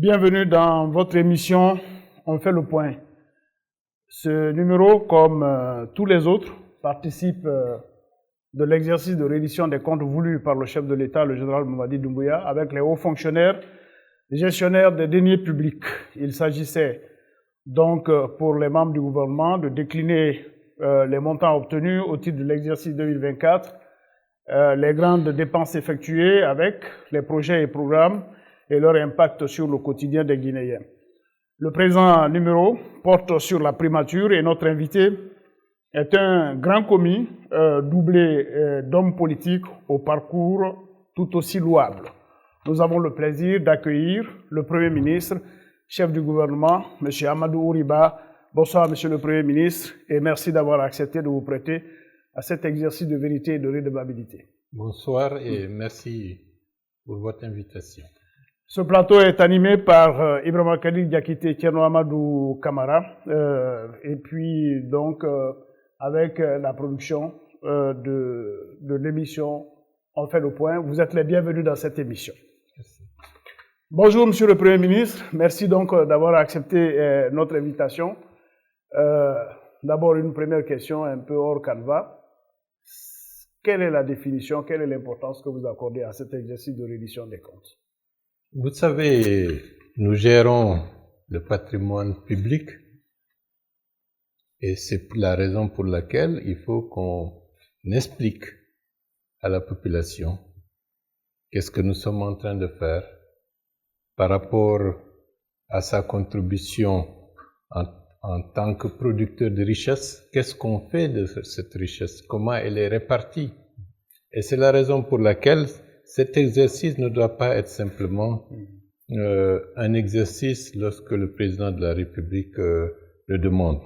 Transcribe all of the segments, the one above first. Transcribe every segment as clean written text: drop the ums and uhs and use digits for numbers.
Bienvenue dans votre émission On fait le point. Ce numéro, comme tous les autres, participe de l'exercice de reddition des comptes voulu par le chef de l'État, le général Mamadi Doumbouya, avec les hauts fonctionnaires, gestionnaires des deniers publics. Il s'agissait donc pour les membres du gouvernement de décliner les montants obtenus au titre de l'exercice 2024, les grandes dépenses effectuées avec les projets et programmes et leur impact sur le quotidien des Guinéens. Le présent numéro porte sur la primature et notre invité est un grand commis doublé d'hommes politiques au parcours tout aussi louable. Nous avons le plaisir d'accueillir le Premier ministre, chef du gouvernement, M. Amadou Ouriba. Bonsoir, Monsieur le Premier ministre, et merci d'avoir accepté de vous prêter à cet exercice de vérité et de redevabilité. Bonsoir et merci pour votre invitation. Ce plateau est animé par Ibrahima Khalil Diakité, Tierno Amadou Kamara, et puis donc avec la production de l'émission On fait le point. Vous êtes les bienvenus dans cette émission. Merci. Bonjour Monsieur le Premier ministre, merci donc d'avoir accepté notre invitation. D'abord une première question un peu hors canevas. Quelle est la définition, quelle est l'importance que vous accordez à cet exercice de reddition des comptes? Vous savez, nous gérons le patrimoine public et c'est la raison pour laquelle il faut qu'on explique à la population qu'est-ce que nous sommes en train de faire par rapport à sa contribution en tant que producteur de richesse, qu'est-ce qu'on fait de cette richesse, comment elle est répartie. Et c'est la raison pour laquelle cet exercice ne doit pas être simplement un exercice lorsque le président de la République le demande.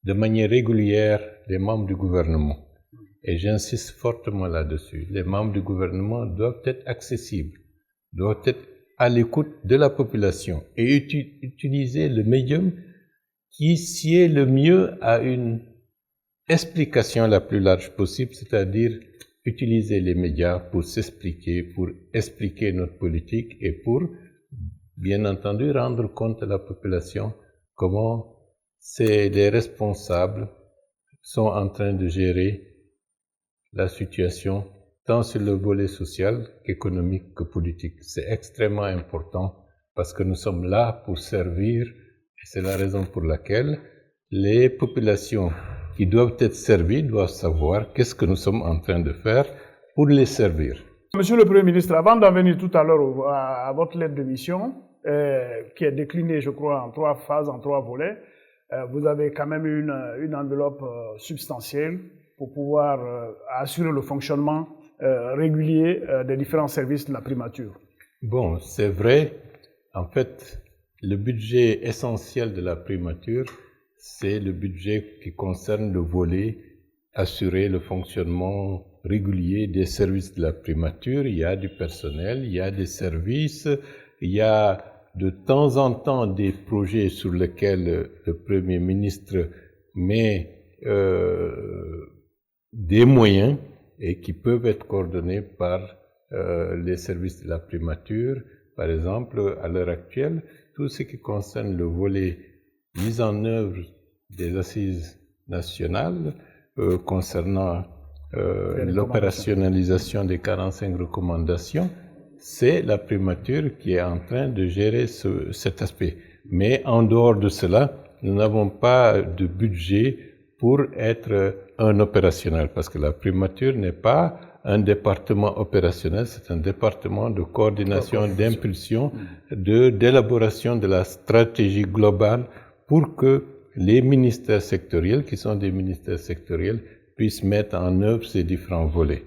De manière régulière, les membres du gouvernement, et j'insiste fortement là-dessus, les membres du gouvernement doivent être accessibles, doivent être à l'écoute de la population et utiliser le médium qui sied le mieux à une explication la plus large possible, c'est-à-dire utiliser les médias pour s'expliquer, pour expliquer notre politique et pour, bien entendu, rendre compte à la population comment les responsables sont en train de gérer la situation, tant sur le volet social qu'économique que politique. C'est extrêmement important parce que nous sommes là pour servir et c'est la raison pour laquelle les populations qui doivent être servis doivent savoir qu'est-ce que nous sommes en train de faire pour les servir. Monsieur le Premier ministre, avant d'en venir tout à l'heure à votre lettre de mission, qui est déclinée, je crois, en 3 phases, en 3 volets, vous avez quand même une enveloppe substantielle pour pouvoir assurer le fonctionnement régulier des différents services de la primature. Bon, c'est vrai. En fait, le budget essentiel de la primature, c'est le budget qui concerne le volet assurer le fonctionnement régulier des services de la primature. Il y a du personnel, il y a des services, il y a de temps en temps des projets sur lesquels le Premier ministre met des moyens et qui peuvent être coordonnés par les services de la primature. Par exemple, à l'heure actuelle, tout ce qui concerne le volet mise en œuvre des assises nationales concernant l'opérationnalisation des 45 recommandations, c'est la primature qui est en train de gérer cet aspect. Mais en dehors de cela, nous n'avons pas de budget pour être un opérationnel, parce que la primature n'est pas un département opérationnel, c'est un département de coordination, d'impulsion, d'élaboration de la stratégie globale pour que les ministères sectoriels, qui sont des ministères sectoriels, puissent mettre en œuvre ces différents volets.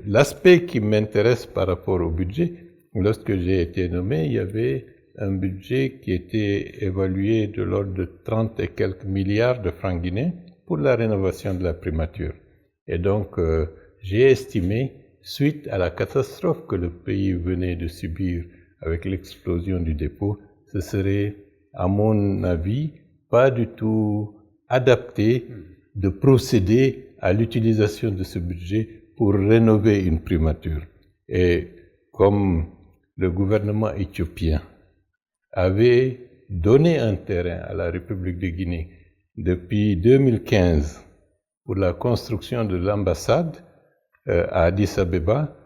L'aspect qui m'intéresse par rapport au budget, lorsque j'ai été nommé, il y avait un budget qui était évalué de l'ordre de 30 et quelques milliards de francs guinéens pour la rénovation de la primature. Et donc, j'ai estimé, suite à la catastrophe que le pays venait de subir avec l'explosion du dépôt, ce serait, à mon avis, pas du tout adapté de procéder à l'utilisation de ce budget pour rénover une primature. Et comme le gouvernement éthiopien avait donné un terrain à la République de Guinée depuis 2015 pour la construction de l'ambassade à Addis Abeba,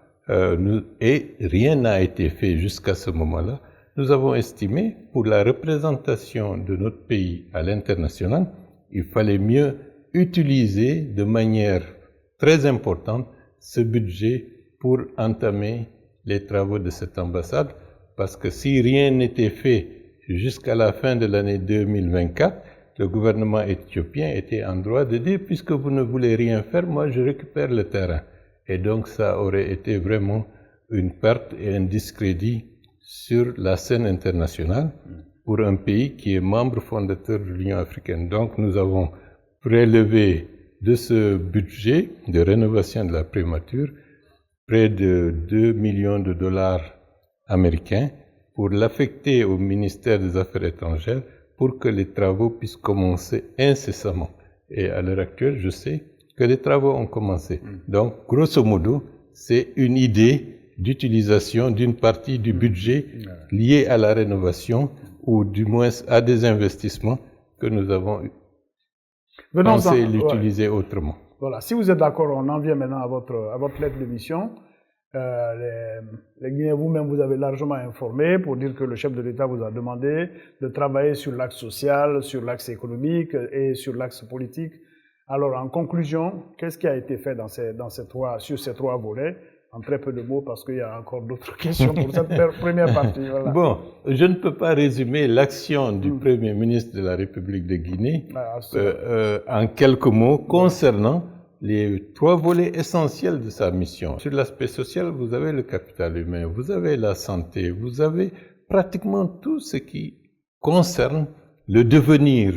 et rien n'a été fait jusqu'à ce moment-là. Nous avons estimé, pour la représentation de notre pays à l'international, il fallait mieux utiliser de manière très importante ce budget pour entamer les travaux de cette ambassade, parce que si rien n'était fait jusqu'à la fin de l'année 2024, le gouvernement éthiopien était en droit de dire, puisque vous ne voulez rien faire, moi je récupère le terrain. Et donc ça aurait été vraiment une perte et un discrédit sur la scène internationale pour un pays qui est membre fondateur de l'Union africaine. Donc nous avons prélevé de ce budget de rénovation de la primature près de 2 millions de dollars américains pour l'affecter au ministère des Affaires étrangères pour que les travaux puissent commencer incessamment. Et à l'heure actuelle, je sais que les travaux ont commencé. Donc, grosso modo, c'est une idée d'utilisation d'une partie du budget lié à la rénovation ou du moins à des investissements que nous avons pensé l'utiliser autrement. Voilà, si vous êtes d'accord, on en vient maintenant à votre lettre de mission. Les Guinéens, vous-même, vous avez largement informé pour dire que le chef de l'État vous a demandé de travailler sur l'axe social, sur l'axe économique et sur l'axe politique. Alors, en conclusion, qu'est-ce qui a été fait sur ces trois volets? En très peu de mots, parce qu'il y a encore d'autres questions pour cette première partie. Voilà. Bon, je ne peux pas résumer l'action du Premier ministre de la République de Guinée en quelques mots concernant les trois volets essentiels de sa mission. Sur l'aspect social, vous avez le capital humain, vous avez la santé, vous avez pratiquement tout ce qui concerne le devenir,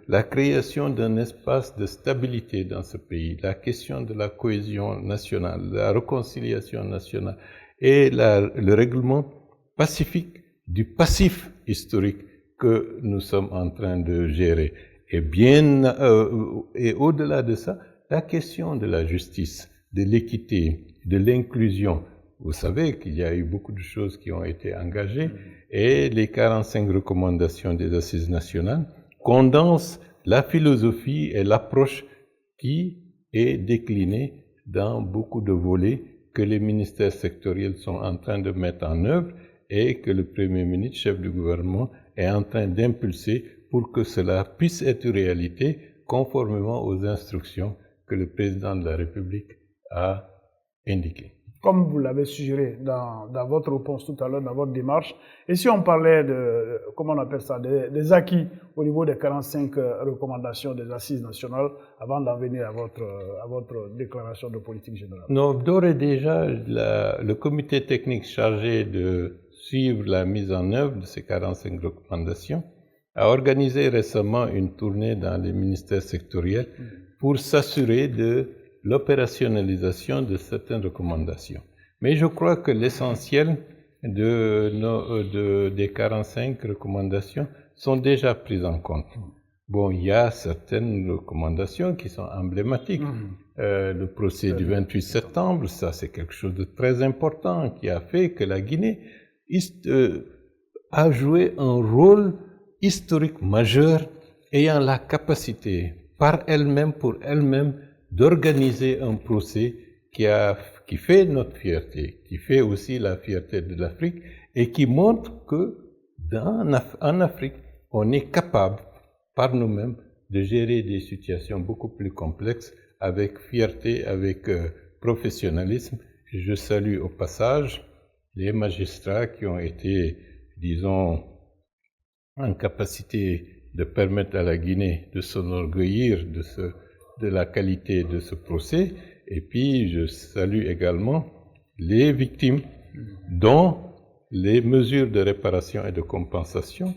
la création d'un espace de stabilité dans ce pays, la question de la cohésion nationale, la réconciliation nationale et le règlement pacifique du passif historique que nous sommes en train de gérer. Et au-delà de ça, la question de la justice, de l'équité, de l'inclusion. Vous savez qu'il y a eu beaucoup de choses qui ont été engagées et les 45 recommandations des Assises nationales condensent la philosophie et l'approche qui est déclinée dans beaucoup de volets que les ministères sectoriels sont en train de mettre en œuvre et que le Premier ministre, chef du gouvernement, est en train d'impulser pour que cela puisse être réalité conformément aux instructions que le président de la République a indiquées. Comme vous l'avez suggéré dans votre réponse tout à l'heure, dans votre démarche, et si on parlait comment on appelle ça, des acquis au niveau des 45 recommandations des Assises nationales, avant d'en venir à votre déclaration de politique générale? Non, d'ores et déjà, le comité technique chargé de suivre la mise en œuvre de ces 45 recommandations a organisé récemment une tournée dans les ministères sectoriels pour s'assurer de l'opérationnalisation de certaines recommandations. Mais je crois que l'essentiel des 45 recommandations sont déjà prises en compte. Bon, il y a certaines recommandations qui sont emblématiques. Le procès du 28 septembre, ça c'est quelque chose de très important qui a fait que la Guinée a joué un rôle historique majeur ayant la capacité par elle-même, pour elle-même, d'organiser un procès qui fait notre fierté, qui fait aussi la fierté de l'Afrique et qui montre que en Afrique, on est capable par nous-mêmes de gérer des situations beaucoup plus complexes avec fierté, avec professionnalisme. Je salue au passage les magistrats qui ont été, disons, en capacité de permettre à la Guinée de s'enorgueillir de la qualité de ce procès. Et puis, je salue également les victimes dont les mesures de réparation et de compensation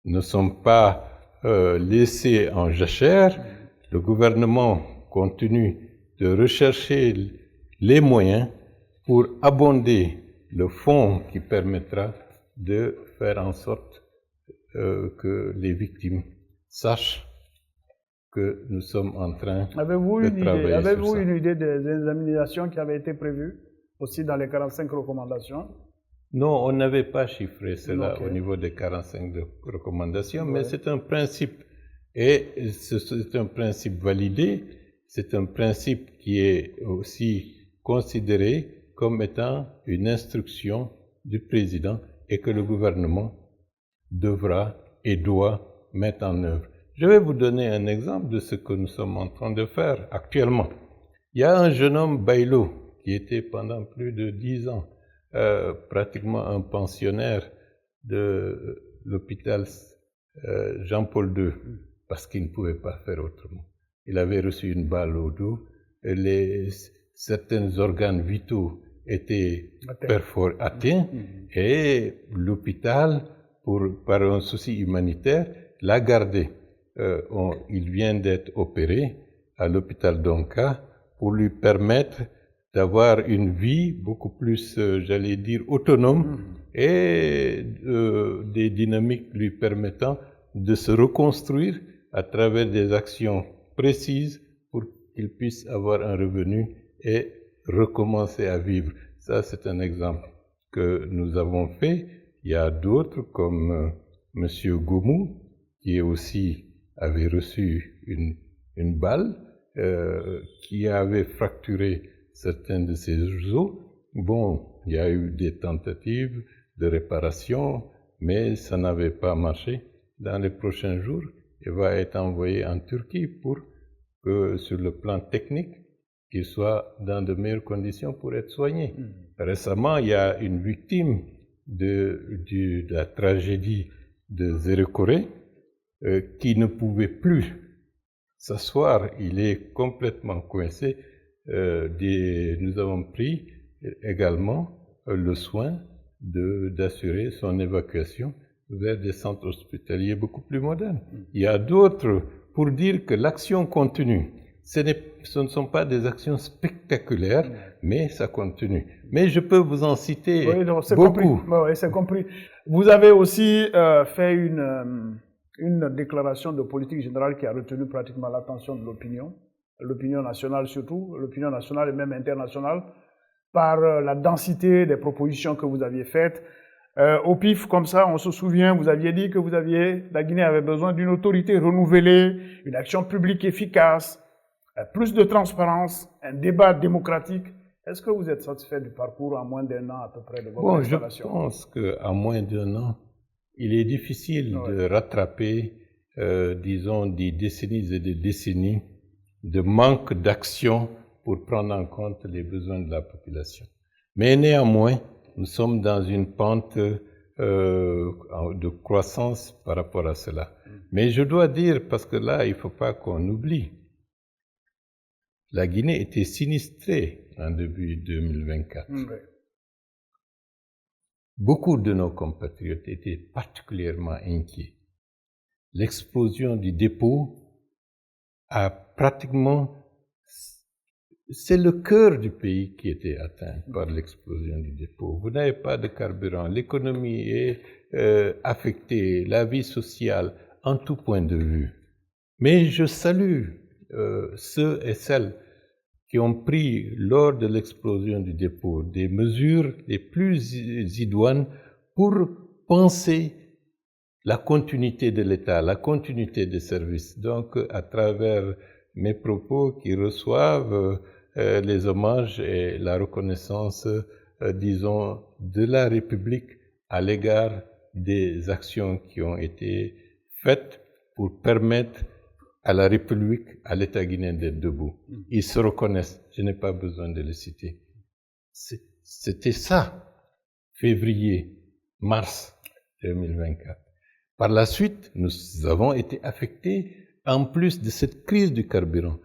ne sont pas laissées en jachère. Le gouvernement continue de rechercher les moyens pour abonder le fonds qui permettra de faire en sorte que les victimes sachent que nous sommes en train de travailler sur ça. Avez-vous une idée des indemnisations qui avaient été prévues aussi dans les 45 recommandations? Non, on n'avait pas chiffré cela Ok. au niveau des 45 recommandations, mais c'est un principe. Et c'est un principe validé, c'est un principe qui est aussi considéré comme étant une instruction du président et que le gouvernement devra et doit mettre en œuvre. Je vais vous donner un exemple de ce que nous sommes en train de faire actuellement. Il y a un jeune homme, Bailo, qui était pendant plus de 10 ans pratiquement un pensionnaire de l'hôpital Jean-Paul II, parce qu'il ne pouvait pas faire autrement. Il avait reçu une balle au dos, certains organes vitaux étaient atteints, et l'hôpital, par un souci humanitaire, l'a gardé. Il vient d'être opéré à l'hôpital d'Onka pour lui permettre d'avoir une vie beaucoup plus, j'allais dire, autonome et des dynamiques lui permettant de se reconstruire à travers des actions précises pour qu'il puisse avoir un revenu et recommencer à vivre. Ça, c'est un exemple que nous avons fait. Il y a d'autres comme Monsieur Goumou, qui aussi avait reçu une balle, qui avait fracturé certains de ses os. Bon, il y a eu des tentatives de réparation, mais ça n'avait pas marché. Dans les prochains jours, il va être envoyé en Turquie pour que, sur le plan technique, qu'il soit dans de meilleures conditions pour être soigné. Récemment, il y a une victime de la tragédie de Zérekoré qui ne pouvait plus s'asseoir. Il est complètement coincé. Nous avons pris également le soin d'assurer son évacuation vers des centres hospitaliers beaucoup plus modernes. Il y a d'autres, pour dire que l'action continue. Ce ne sont pas des actions spectaculaires, mais ça continue. Mais je peux vous en citer beaucoup. Oui, c'est compris. Vous avez aussi fait une déclaration de politique générale qui a retenu pratiquement l'attention de l'opinion nationale surtout, l'opinion nationale et même internationale, par la densité des propositions que vous aviez faites. Au pif, comme ça, on se souvient, vous aviez dit que la Guinée avait besoin d'une autorité renouvelée, une action publique efficace, plus de transparence, un débat démocratique. Est-ce que vous êtes satisfait du parcours en moins d'1 an à peu près de votre installation? Je pense qu'en moins d'1 an, il est difficile de rattraper, disons, des décennies et des décennies de manque d'action pour prendre en compte les besoins de la population. Mais néanmoins, nous sommes dans une pente de croissance par rapport à cela. Mais je dois dire, parce que là, il ne faut pas qu'on oublie, la Guinée était sinistrée en début 2024. Beaucoup de nos compatriotes étaient particulièrement inquiets. L'explosion du dépôt a pratiquement... C'est le cœur du pays qui était atteint par l'explosion du dépôt. Vous n'avez pas de carburant, l'économie est affectée, la vie sociale, en tout point de vue. Mais je salue ceux et celles qui ont pris, lors de l'explosion du dépôt, des mesures les plus idoines pour penser la continuité de l'État, la continuité des services. Donc, à travers mes propos qui reçoivent les hommages et la reconnaissance, disons, de la République à l'égard des actions qui ont été faites pour permettre à la République, à l'État guinéen d'être debout. Ils se reconnaissent, je n'ai pas besoin de les citer. C'était ça, février, mars 2024. Par la suite, nous avons été affectés, en plus de cette crise du carburant,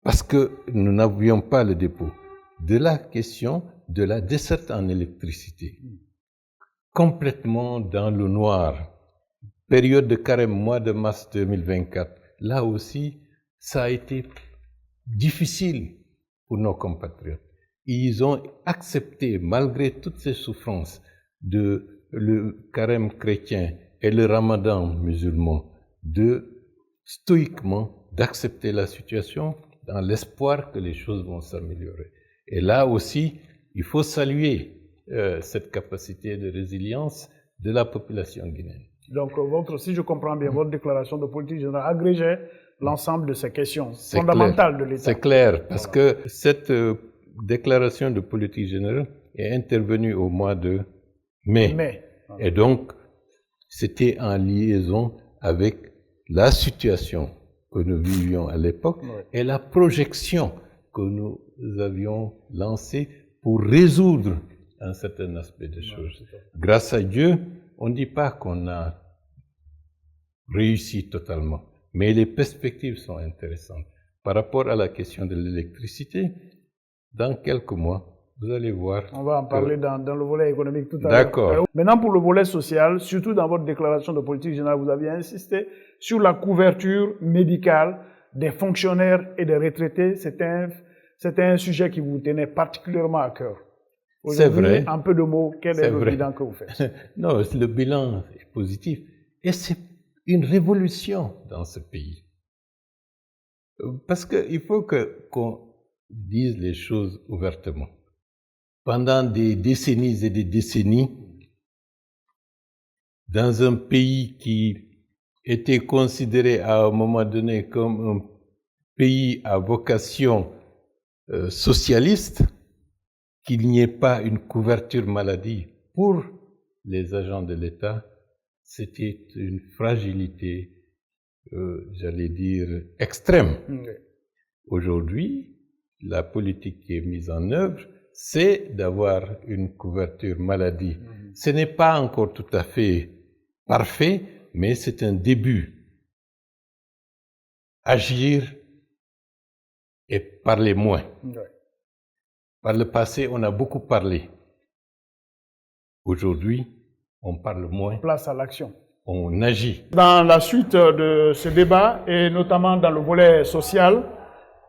parce que nous n'avions pas le dépôt, de la question de la desserte en électricité. Complètement dans le noir. Période de carême, mois de mars 2024. Là aussi, ça a été difficile pour nos compatriotes. Ils ont accepté, malgré toutes ces souffrances, le carême chrétien et le ramadan musulman, stoïquement d'accepter la situation dans l'espoir que les choses vont s'améliorer. Et là aussi, il faut saluer cette capacité de résilience de la population guinéenne. Donc, si je comprends bien, votre déclaration de politique générale agrégeait l'ensemble de ces questions fondamentales de l'État. C'est clair, parce que cette déclaration de politique générale est intervenue au mois de mai. Et donc, c'était en liaison avec la situation que nous vivions à l'époque et la projection que nous avions lancée pour résoudre un certain aspect des choses. Grâce à Dieu, on ne dit pas qu'on a réussi totalement, mais les perspectives sont intéressantes. Par rapport à la question de l'électricité, dans quelques mois, vous allez voir. On va en parler dans le volet économique tout à l'heure. D'accord. Maintenant, pour le volet social, surtout dans votre déclaration de politique générale, vous aviez insisté sur la couverture médicale des fonctionnaires et des retraités. C'était un sujet qui vous tenait particulièrement à cœur. C'est vrai. En peu de mots, quel est le bilan que vous faites? Non, le bilan est positif. Et c'est une révolution dans ce pays. Parce qu'il faut qu'on dise les choses ouvertement. Pendant des décennies et des décennies, dans un pays qui était considéré à un moment donné comme un pays à vocation socialiste, qu'il n'y ait pas une couverture maladie pour les agents de l'État, c'était une fragilité, j'allais dire, extrême. Aujourd'hui, la politique qui est mise en œuvre, c'est d'avoir une couverture maladie. Ce n'est pas encore tout à fait parfait, mais c'est un début. Agir et parler moins. Par le passé, on a beaucoup parlé. Aujourd'hui, on parle moins. Place à l'action. On agit. Dans la suite de ce débat, et notamment dans le volet social,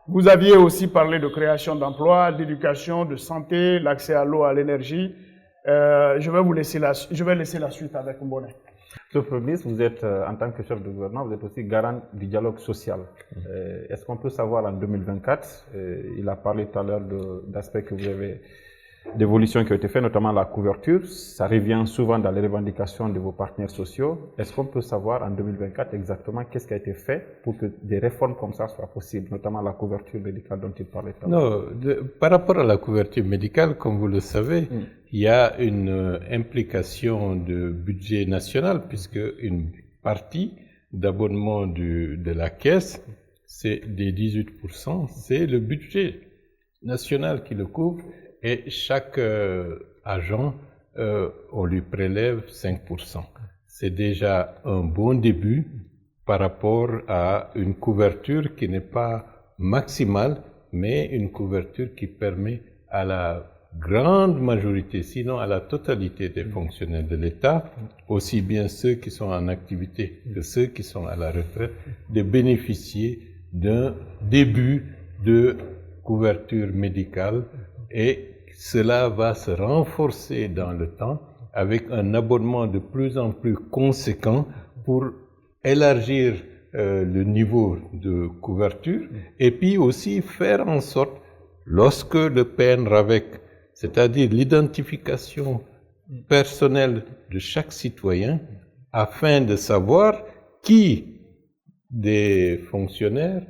vous aviez aussi parlé de création d'emplois, d'éducation, de santé, l'accès à l'eau, à l'énergie. Je vais laisser la suite avec Mbonné. Monsieur le Premier ministre, vous êtes, en tant que chef de gouvernement, vous êtes aussi garant du dialogue social. Est-ce qu'on peut savoir en 2024, il a parlé tout à l'heure d'aspects que vous avez, d'évolutions qui ont été faites, notamment la couverture, ça revient souvent dans les revendications de vos partenaires sociaux. Est-ce qu'on peut savoir en 2024 exactement qu'est-ce qui a été fait pour que des réformes comme ça soient possibles, notamment la couverture médicale dont il parlait tout à l'heure? Non, par rapport à la couverture médicale, comme vous le savez, il y a une implication de budget national, puisque une partie d'abonnement de la caisse, c'est des 18%, c'est le budget national qui le couvre. Et chaque agent, on lui prélève 5%. C'est déjà un bon début par rapport à une couverture qui n'est pas maximale, mais une couverture qui permet à la grande majorité, sinon à la totalité des fonctionnaires de l'État, aussi bien ceux qui sont en activité que ceux qui sont à la retraite, de bénéficier d'un début de couverture médicale. Et cela va se renforcer dans le temps avec un abonnement de plus en plus conséquent pour élargir le niveau de couverture et puis aussi faire en sorte, lorsque le PNRAVEC, c'est-à-dire l'identification personnelle de chaque citoyen, afin de savoir qui des fonctionnaires,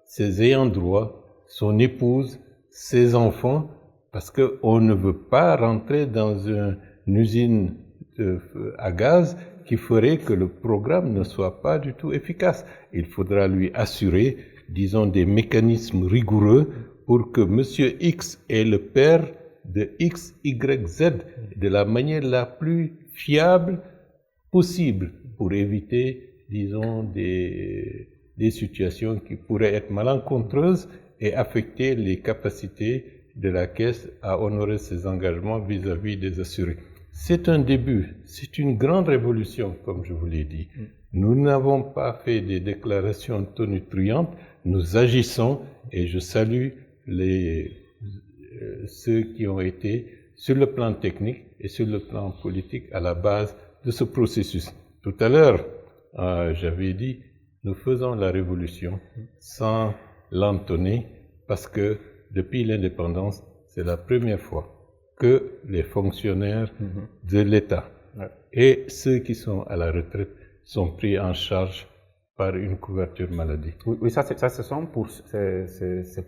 ses ayants droit, son épouse, ses enfants, parce qu'on ne veut pas rentrer dans une usine à gaz qui ferait que le programme ne soit pas du tout efficace. Il faudra lui assurer, disons, des mécanismes rigoureux pour que Monsieur X est le père de X, Y, Z de la manière la plus fiable possible pour éviter, disons, des situations qui pourraient être malencontreuses et affecter les capacités de la Caisse à honorer ses engagements vis-à-vis des assurés. C'est un début, c'est une grande révolution, comme je vous l'ai dit. Nous n'avons pas fait des déclarations tonitruantes, nous agissons et je salue ceux qui ont été sur le plan technique et sur le plan politique à la base de ce processus. Tout à l'heure, j'avais dit, nous faisons la révolution sans l'entonner, parce que depuis l'indépendance, c'est la première fois que les fonctionnaires de l'État. Ouais. Et ceux qui sont à la retraite sont pris en charge par une couverture maladie. Oui, ça c'est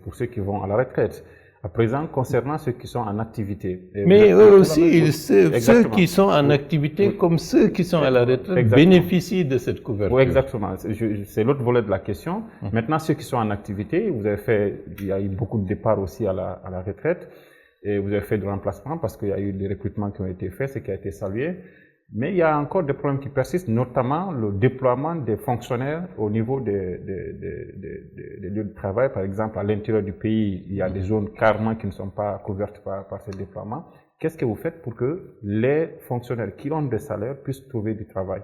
pour ceux qui vont à la retraite. À présent, concernant ceux qui sont en activité. Mais eux aussi, ceux qui sont en Oui. activité, Oui. comme ceux qui sont à la retraite, Exactement. bénéficient de cette couverture. Oui, exactement. C'est l'autre volet de la question. Maintenant, ceux qui sont en activité, il y a eu beaucoup de départs aussi à la retraite, et vous avez fait du remplacement parce qu'il y a eu des recrutements qui ont été faits, ce qui a été salué. Mais il y a encore des problèmes qui persistent, notamment le déploiement des fonctionnaires au niveau des lieux de travail. Par exemple, à l'intérieur du pays, il y a des zones carrément qui ne sont pas couvertes par ce déploiement. Qu'est-ce que vous faites pour que les fonctionnaires qui ont des salaires puissent trouver du travail?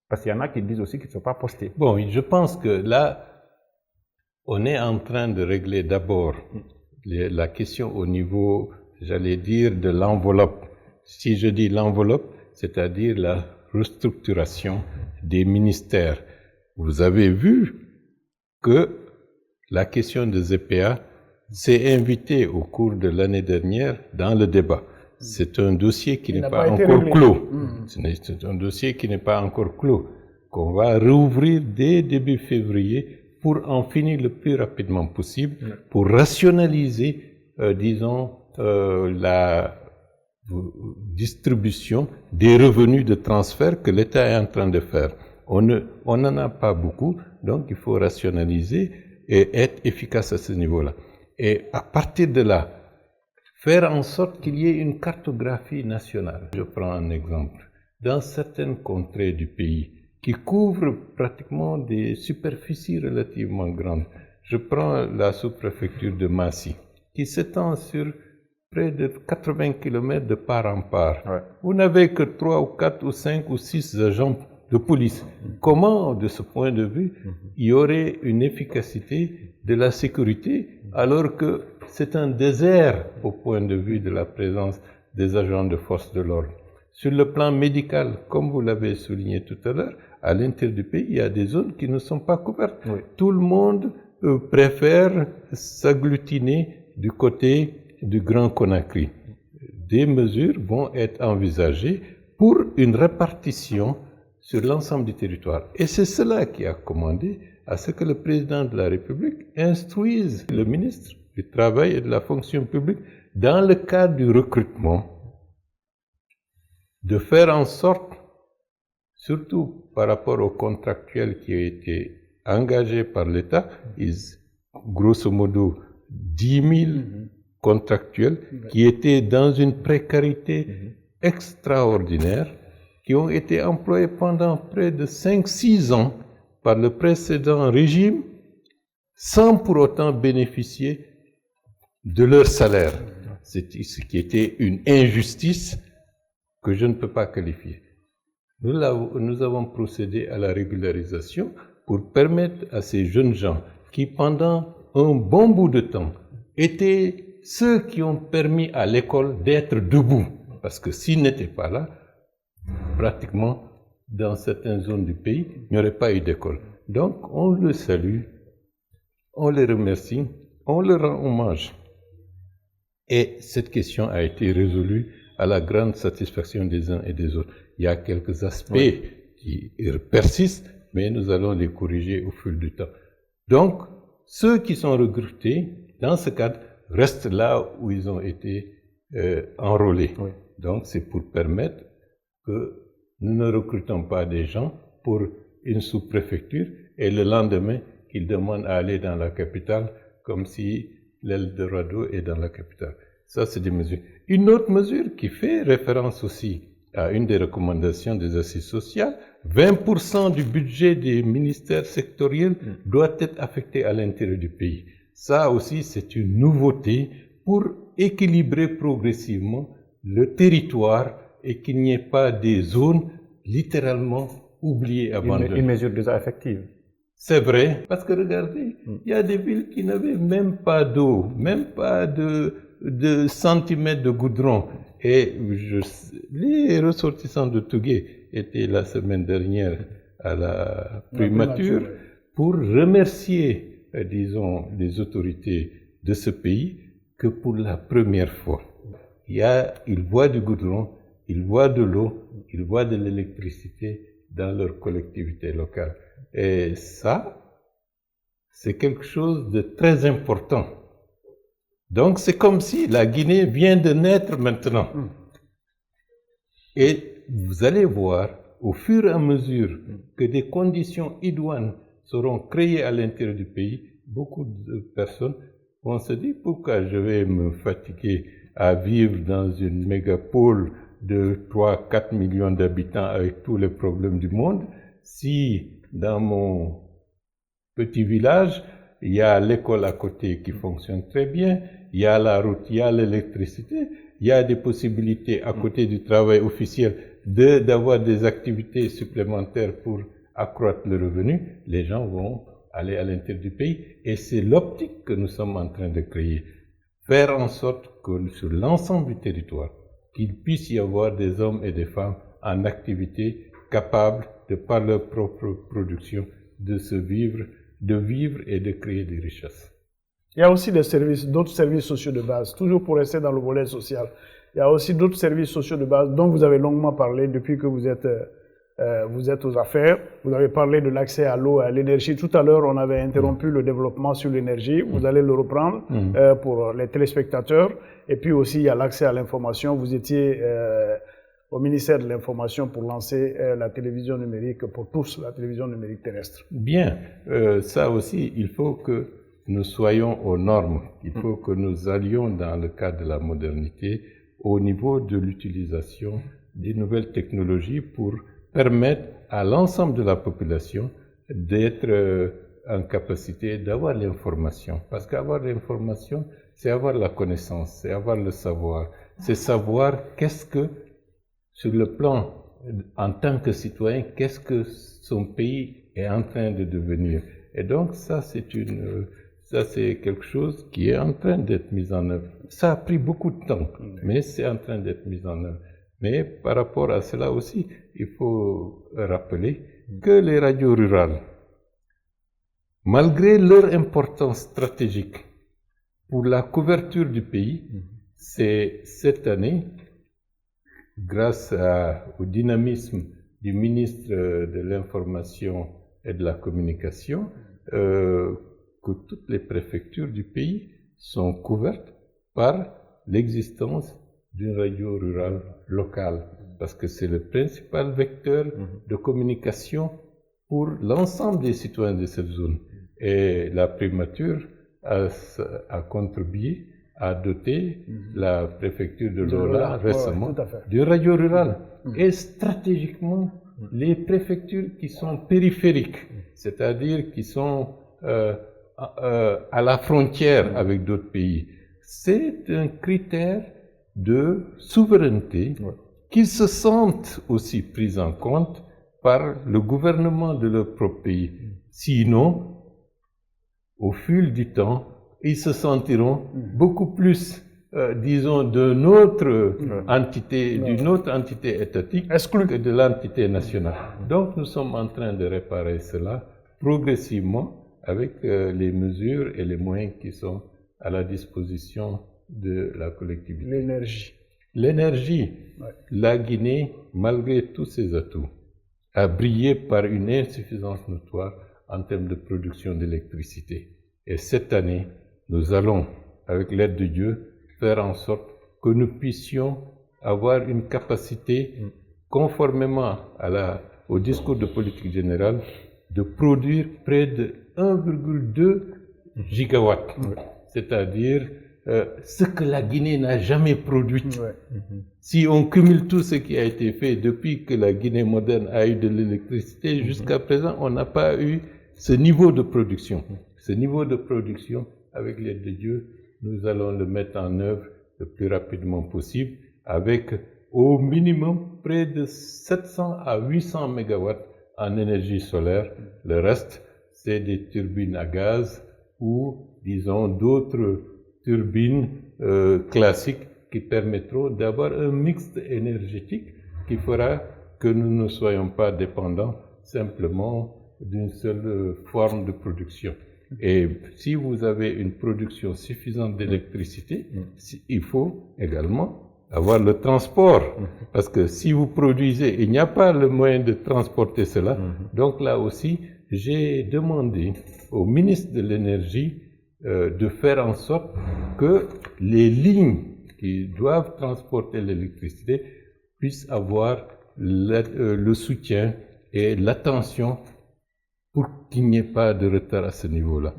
Parce qu'il y en a qui disent aussi qu'ils ne sont pas postés. Bon, je pense que là, on est en train de régler d'abord la question au niveau, j'allais dire, de l'enveloppe. Si je dis l'enveloppe, c'est-à-dire la restructuration des ministères. Vous avez vu que la question de ZPA s'est invitée au cours de l'année dernière dans le débat. C'est un dossier qui n'est pas encore clos. C'est un dossier qui n'est pas encore clos, qu'on va rouvrir dès début février pour en finir le plus rapidement possible, pour rationaliser, disons, la distribution des revenus de transfert que l'État est en train de faire. On n'en a pas beaucoup, donc il faut rationaliser et être efficace à ce niveau-là. Et à partir de là, faire en sorte qu'il y ait une cartographie nationale. Je prends un exemple. Dans certaines contrées du pays, qui couvrent pratiquement des superficies relativement grandes, je prends la sous-préfecture de Massy, qui s'étend sur près de 80 km de part en part. Ouais. Vous n'avez que 3 ou 4 ou 5 ou 6 agents de police. Comment, de ce point de vue, il y aurait une efficacité de la sécurité alors que c'est un désert au point de vue de la présence des agents de force de l'ordre? Sur le plan médical, comme vous l'avez souligné tout à l'heure, à l'intérieur du pays, il y a des zones qui ne sont pas couvertes. Oui. Tout le monde préfère s'agglutiner du côté du Grand Conakry. Des mesures vont être envisagées pour une répartition sur l'ensemble du territoire. Et c'est cela qui a commandé à ce que le président de la République instruise le ministre du Travail et de la Fonction publique dans le cadre du recrutement de faire en sorte, surtout par rapport aux contractuels qui ont été engagés par l'État, grosso modo 10 000 contractuels qui étaient dans une précarité extraordinaire, qui ont été employés pendant près de 5-6 ans par le précédent régime, sans pour autant bénéficier de leur salaire. C'est ce qui était une injustice que je ne peux pas qualifier. Nous avons procédé à la régularisation pour permettre à ces jeunes gens qui, pendant un bon bout de temps, étaient ceux qui ont permis à l'école d'être debout. Parce que s'ils n'étaient pas là, pratiquement, dans certaines zones du pays, il n'y aurait pas eu d'école. Donc, on le salue, on les remercie, on leur rend hommage. Et cette question a été résolue à la grande satisfaction des uns et des autres. Il y a quelques aspects qui persistent, mais nous allons les corriger au fil du temps. Donc, ceux qui sont recrutés, dans ce cadre, restent là où ils ont été enrôlés. Oui. Donc, c'est pour permettre que nous ne recrutons pas des gens pour une sous-préfecture et le lendemain qu'ils demandent à aller dans la capitale comme si l'Eldorado est dans la capitale. Ça, c'est des mesures. Une autre mesure qui fait référence aussi à une des recommandations des assises sociales, 20% du budget des ministères sectoriels doit être affecté à l'intérieur du pays. Ça aussi, c'est une nouveauté pour équilibrer progressivement le territoire et qu'il n'y ait pas des zones littéralement oubliées, abandonnées. Une mesure déjà effective. C'est vrai, parce que regardez, il y a des villes qui n'avaient même pas d'eau, même pas de centimètres de goudron. Et les ressortissants de Tougué étaient la semaine dernière à la primature pour remercier, disons, les autorités de ce pays que pour la première fois, ils voient du goudron, ils voient de l'eau, ils voient de l'électricité dans leur collectivité locale. Et ça, c'est quelque chose de très important. Donc c'est comme si la Guinée vient de naître maintenant. Et vous allez voir, au fur et à mesure que des conditions idoines seront créées à l'intérieur du pays, beaucoup de personnes vont se dire pourquoi je vais me fatiguer à vivre dans une mégapole de 3-4 millions d'habitants avec tous les problèmes du monde, si dans mon petit village, il y a l'école à côté qui fonctionne très bien, il y a la route, il y a l'électricité, il y a des possibilités à côté du travail officiel d'avoir des activités supplémentaires pour accroître le revenu, les gens vont aller à l'intérieur du pays. Et c'est l'optique que nous sommes en train de créer. Faire en sorte que sur l'ensemble du territoire, qu'il puisse y avoir des hommes et des femmes en activité capables, de par leur propre production, de vivre et de créer des richesses. Il y a aussi des services, d'autres services sociaux de base, toujours pour rester dans le volet social. Il y a aussi d'autres services sociaux de base dont vous avez longuement parlé depuis que vous êtes aux affaires. Vous avez parlé de l'accès à l'eau et à l'énergie. Tout à l'heure, on avait interrompu le développement sur l'énergie. Vous allez le reprendre pour les téléspectateurs. Et puis aussi, il y a l'accès à l'information. Vous étiez au ministère de l'Information pour lancer la télévision numérique pour tous, la télévision numérique terrestre. Bien, ça aussi, il faut que nous soyons aux normes. Il faut que nous allions dans le cadre de la modernité au niveau de l'utilisation des nouvelles technologies pour permettre à l'ensemble de la population d'être en capacité d'avoir l'information. Parce qu'avoir l'information, c'est avoir la connaissance, c'est avoir le savoir, c'est savoir qu'est-ce que, sur le plan, en tant que citoyen, qu'est-ce que son pays est en train de devenir. Et donc ça, c'est quelque chose qui est en train d'être mis en œuvre. Ça a pris beaucoup de temps, mais c'est en train d'être mis en œuvre. Mais par rapport à cela aussi, il faut rappeler que les radios rurales, malgré leur importance stratégique pour la couverture du pays, c'est cette année, grâce au dynamisme du ministre de l'Information et de la Communication, que toutes les préfectures du pays sont couvertes par l'existence d'une radio rurale locale, parce que c'est le principal vecteur de communication pour l'ensemble des citoyens de cette zone. Et la primature a contribué à doter la préfecture de Lola récemment d'une radio rurale. Et stratégiquement, les préfectures qui sont périphériques, c'est-à-dire qui sont à la frontière avec d'autres pays, c'est un critère de souveraineté qu'ils se sentent aussi pris en compte par le gouvernement de leur propre pays. Sinon, au fil du temps, ils se sentiront beaucoup plus, disons, d'une autre entité étatique que de l'entité nationale. Donc, nous sommes en train de réparer cela progressivement avec les mesures et les moyens qui sont à la disposition de la collectivité. L'énergie. La Guinée, malgré tous ses atouts, a brillé par une insuffisance notoire en termes de production d'électricité. Et cette année, nous allons, avec l'aide de Dieu, faire en sorte que nous puissions avoir une capacité, conformément au discours de politique générale, de produire près de 1,2 gigawatts. C'est-à-dire ce que la Guinée n'a jamais produit. Si on cumule tout ce qui a été fait depuis que la Guinée moderne a eu de l'électricité, jusqu'à présent, on n'a pas eu ce niveau de production. Ce niveau de production, avec l'aide de Dieu, nous allons le mettre en œuvre le plus rapidement possible, avec au minimum près de 700 à 800 mégawatts en énergie solaire. Le reste, c'est des turbines à gaz ou, disons, d'autres turbines classiques qui permettront d'avoir un mix énergétique qui fera que nous ne soyons pas dépendants simplement d'une seule forme de production. Et si vous avez une production suffisante d'électricité, il faut également avoir le transport. Parce que si vous produisez, il n'y a pas le moyen de transporter cela. Donc là aussi, j'ai demandé au ministre de l'Énergie de faire en sorte que les lignes qui doivent transporter l'électricité puissent avoir le soutien et l'attention pour qu'il n'y ait pas de retard à ce niveau-là.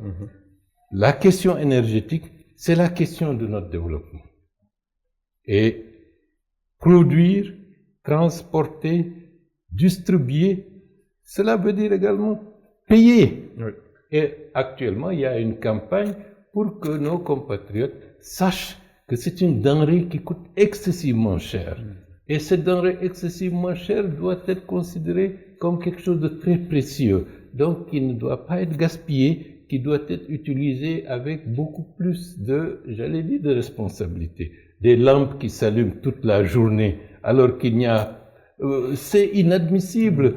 La question énergétique, c'est la question de notre développement. Et produire, transporter, distribuer, cela veut dire également payer. Oui. Et actuellement, il y a une campagne pour que nos compatriotes sachent que c'est une denrée qui coûte excessivement cher. Et cette denrée excessivement chère doit être considérée comme quelque chose de très précieux. Donc, qui ne doit pas être gaspillé, qui doit être utilisé avec beaucoup plus de, j'allais dire, de responsabilité. Des lampes qui s'allument toute la journée, alors qu'il n'y a... c'est inadmissible.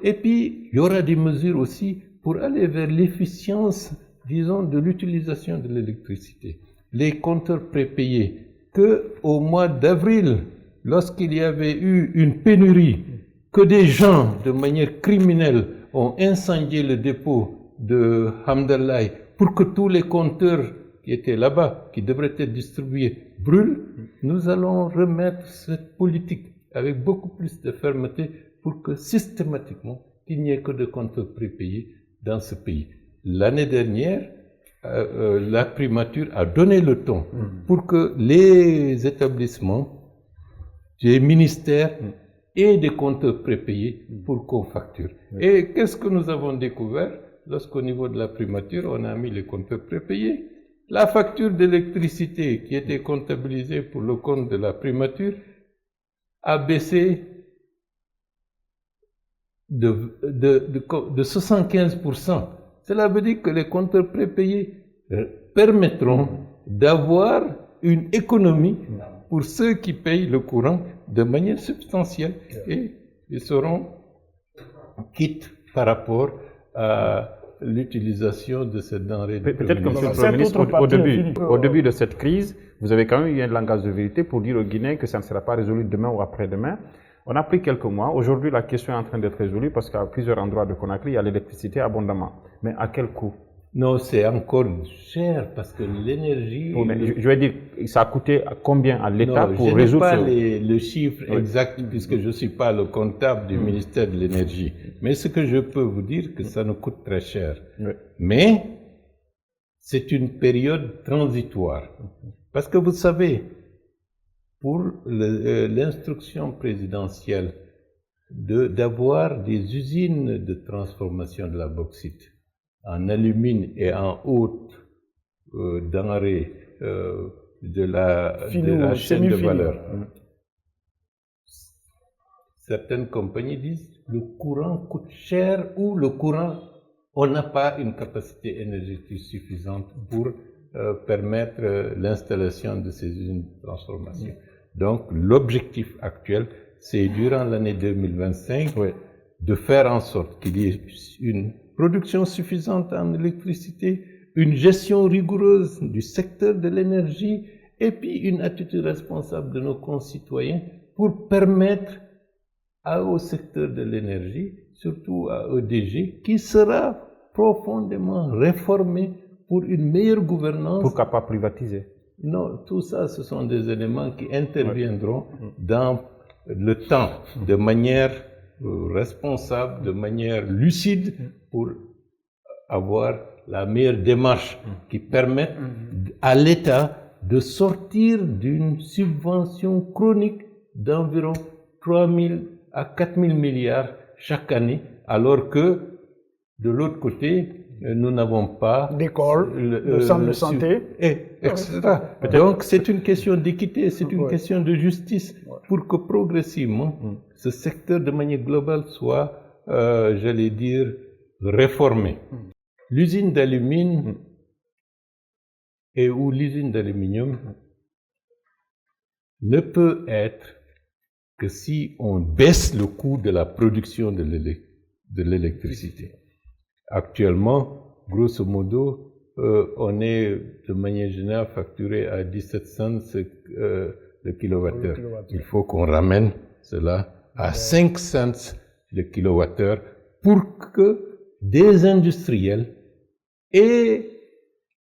Et puis, il y aura des mesures aussi pour aller vers l'efficience, disons, de l'utilisation de l'électricité. Les compteurs prépayés, qu'au mois d'avril, lorsqu'il y avait eu une pénurie, que des gens, de manière criminelle, ont incendié le dépôt de Hamdallahi pour que tous les compteurs qui étaient là-bas, qui devraient être distribués, brûlent, nous allons remettre cette politique avec beaucoup plus de fermeté pour que systématiquement, il n'y ait que de compteurs prépayés dans ce pays. L'année dernière, la primature a donné le ton pour que les établissements, les ministères aient des compteurs prépayés pour qu'on facture. Et qu'est-ce que nous avons découvert lorsqu'au niveau de la primature, on a mis les compteurs prépayés? La facture d'électricité qui était comptabilisée pour le compte de la primature a baissé de 75%. Cela veut dire que les compteurs prépayés permettront d'avoir une économie pour ceux qui payent le courant de manière substantielle et ils seront quittes par rapport à l'utilisation de cette denrée. Peut-être que, Monsieur le Premier ministre, au début de cette crise, vous avez quand même eu un langage de vérité pour dire aux Guinéens que ça ne sera pas résolu demain ou après-demain. On a pris quelques mois. Aujourd'hui, la question est en train d'être résolue parce qu'à plusieurs endroits de Conakry, il y a l'électricité abondamment. Mais à quel coût? Non, c'est encore cher parce que l'énergie... Je veux dire, ça a coûté combien à l'État pour résoudre... Je n'ai pas le chiffre exact puisque je ne suis pas le comptable du ministère de l'Énergie. Mais ce que je peux vous dire, que ça nous coûte très cher. Mais c'est une période transitoire. Parce que vous savez, pour l'instruction présidentielle d'avoir des usines de transformation de la bauxite en alumine et en autres denrées de la chaîne de valeur. Certaines compagnies disent le courant coûte cher ou le courant, on n'a pas une capacité énergétique suffisante pour permettre l'installation de ces usines de transformation. Donc l'objectif actuel, c'est durant l'année 2025 de faire en sorte qu'il y ait une production suffisante en électricité, une gestion rigoureuse du secteur de l'énergie et puis une attitude responsable de nos concitoyens pour permettre au secteur de l'énergie, surtout à EDG, qui sera profondément réformé pour une meilleure gouvernance. Pourquoi pas privatiser? Non, tout ça, ce sont des éléments qui interviendront dans le temps, de manière responsable, de manière lucide, pour avoir la meilleure démarche qui permette à l'État de sortir d'une subvention chronique d'environ 3 000 à 4 000 milliards chaque année, alors que de l'autre côté, nous n'avons pas d'école, de centre de santé, etc. Donc c'est une question d'équité, c'est une question de justice pour que progressivement ce secteur de manière globale soit, j'allais dire, réformé. L'usine d'alumine ou l'usine d'aluminium ne peut être que si on baisse le coût de la production de l'électricité. Actuellement, grosso modo, on est de manière générale facturé à 17 cents le kilowattheure. Il faut qu'on ramène cela à 5 cents le kilowattheure pour que des industriels aient,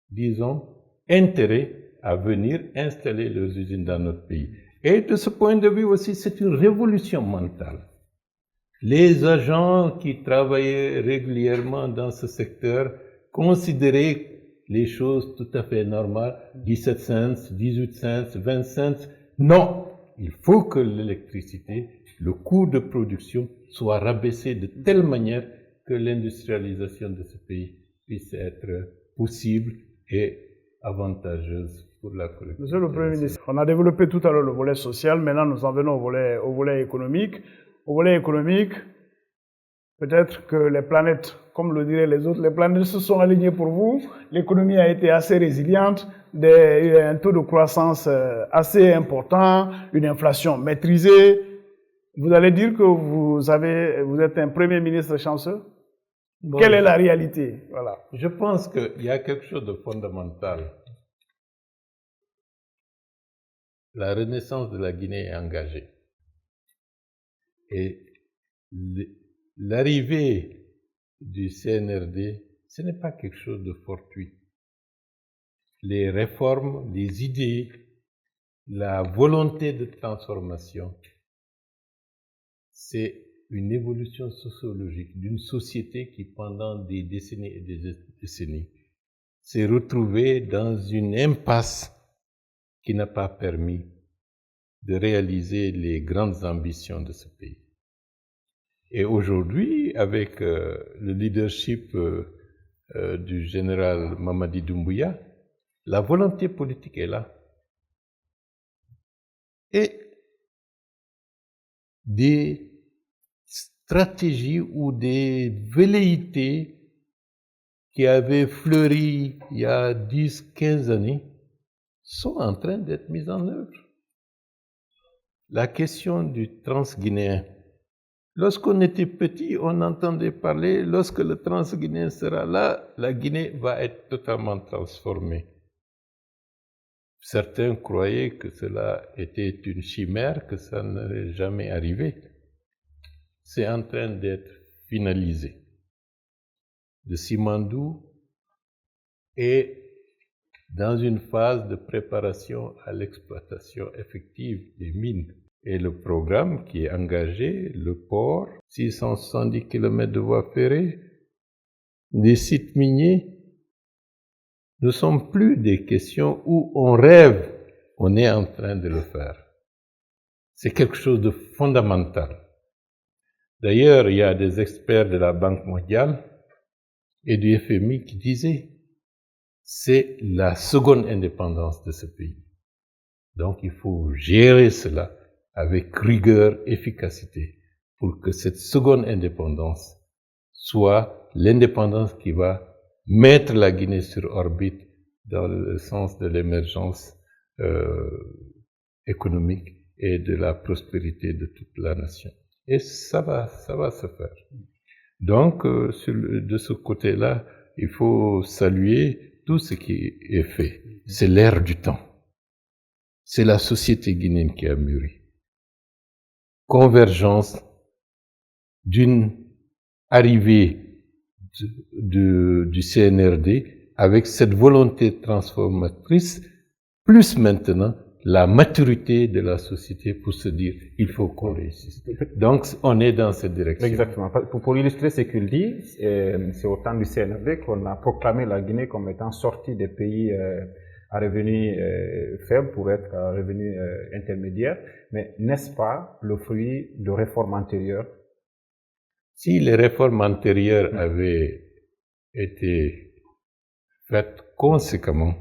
disons, intérêt à venir installer leurs usines dans notre pays. Et de ce point de vue aussi, c'est une révolution mentale. Les agents qui travaillaient régulièrement dans ce secteur considéraient les choses tout à fait normales, 17 cents, 18 cents, 20 cents. Non, il faut que l'électricité, le coût de production soit rabaissé de telle manière que l'industrialisation de ce pays puisse être possible et avantageuse pour la collectivité. Monsieur le Premier ministre, on a développé tout à l'heure le volet social, maintenant nous en venons au volet économique. Au volet économique, peut-être que les planètes, comme le diraient les autres, les planètes se sont alignées pour vous. L'économie a été assez résiliente, un taux de croissance assez important, une inflation maîtrisée. Vous allez dire que vous êtes un Premier ministre chanceux? Bon, quelle est la réalité? Voilà. Je pense qu'il y a quelque chose de fondamental. La renaissance de la Guinée est engagée. Et l'arrivée du CNRD, ce n'est pas quelque chose de fortuit. Les réformes, les idées, la volonté de transformation, c'est une évolution sociologique d'une société qui, pendant des décennies et des décennies, s'est retrouvée dans une impasse qui n'a pas permis de réaliser les grandes ambitions de ce pays. Et aujourd'hui, avec le leadership du général Mamadi Doumbouya, la volonté politique est là. Et des stratégies ou des velléités qui avaient fleuri il y a 10-15 années sont en train d'être mises en œuvre. La question du transguinéen. Lorsqu'on était petit, on entendait parler, lorsque le transguinéen sera là, la Guinée va être totalement transformée. Certains croyaient que cela était une chimère, que ça n'allait jamais arriver. C'est en train d'être finalisé. Le Simandou est dans une phase de préparation à l'exploitation effective des mines. Et le programme qui est engagé, le port, 670 km de voies ferrées, des sites miniers, ne sont plus des questions où on rêve, on est en train de le faire. C'est quelque chose de fondamental. D'ailleurs, il y a des experts de la Banque mondiale et du FMI qui disaient c'est la seconde indépendance de ce pays. Donc il faut gérer cela avec rigueur, efficacité, pour que cette seconde indépendance soit l'indépendance qui va mettre la Guinée sur orbite dans le sens de l'émergence économique et de la prospérité de toute la nation. Et ça va se faire. Donc, de ce côté-là, il faut saluer tout ce qui est fait. C'est l'ère du temps. C'est la société guinéenne qui a mûri. Convergence d'une arrivée du CNRD avec cette volonté transformatrice, plus maintenant la maturité de la société pour se dire il faut qu'on réussisse. Donc on est dans cette direction. Exactement. Pour illustrer ce qu'il dit, c'est au temps du CNRD qu'on a proclamé la Guinée comme étant sortie des pays à revenus faibles pour être à revenus intermédiaires. Mais n'est-ce pas le fruit de réformes antérieures? Si les réformes antérieures avaient été faites conséquemment,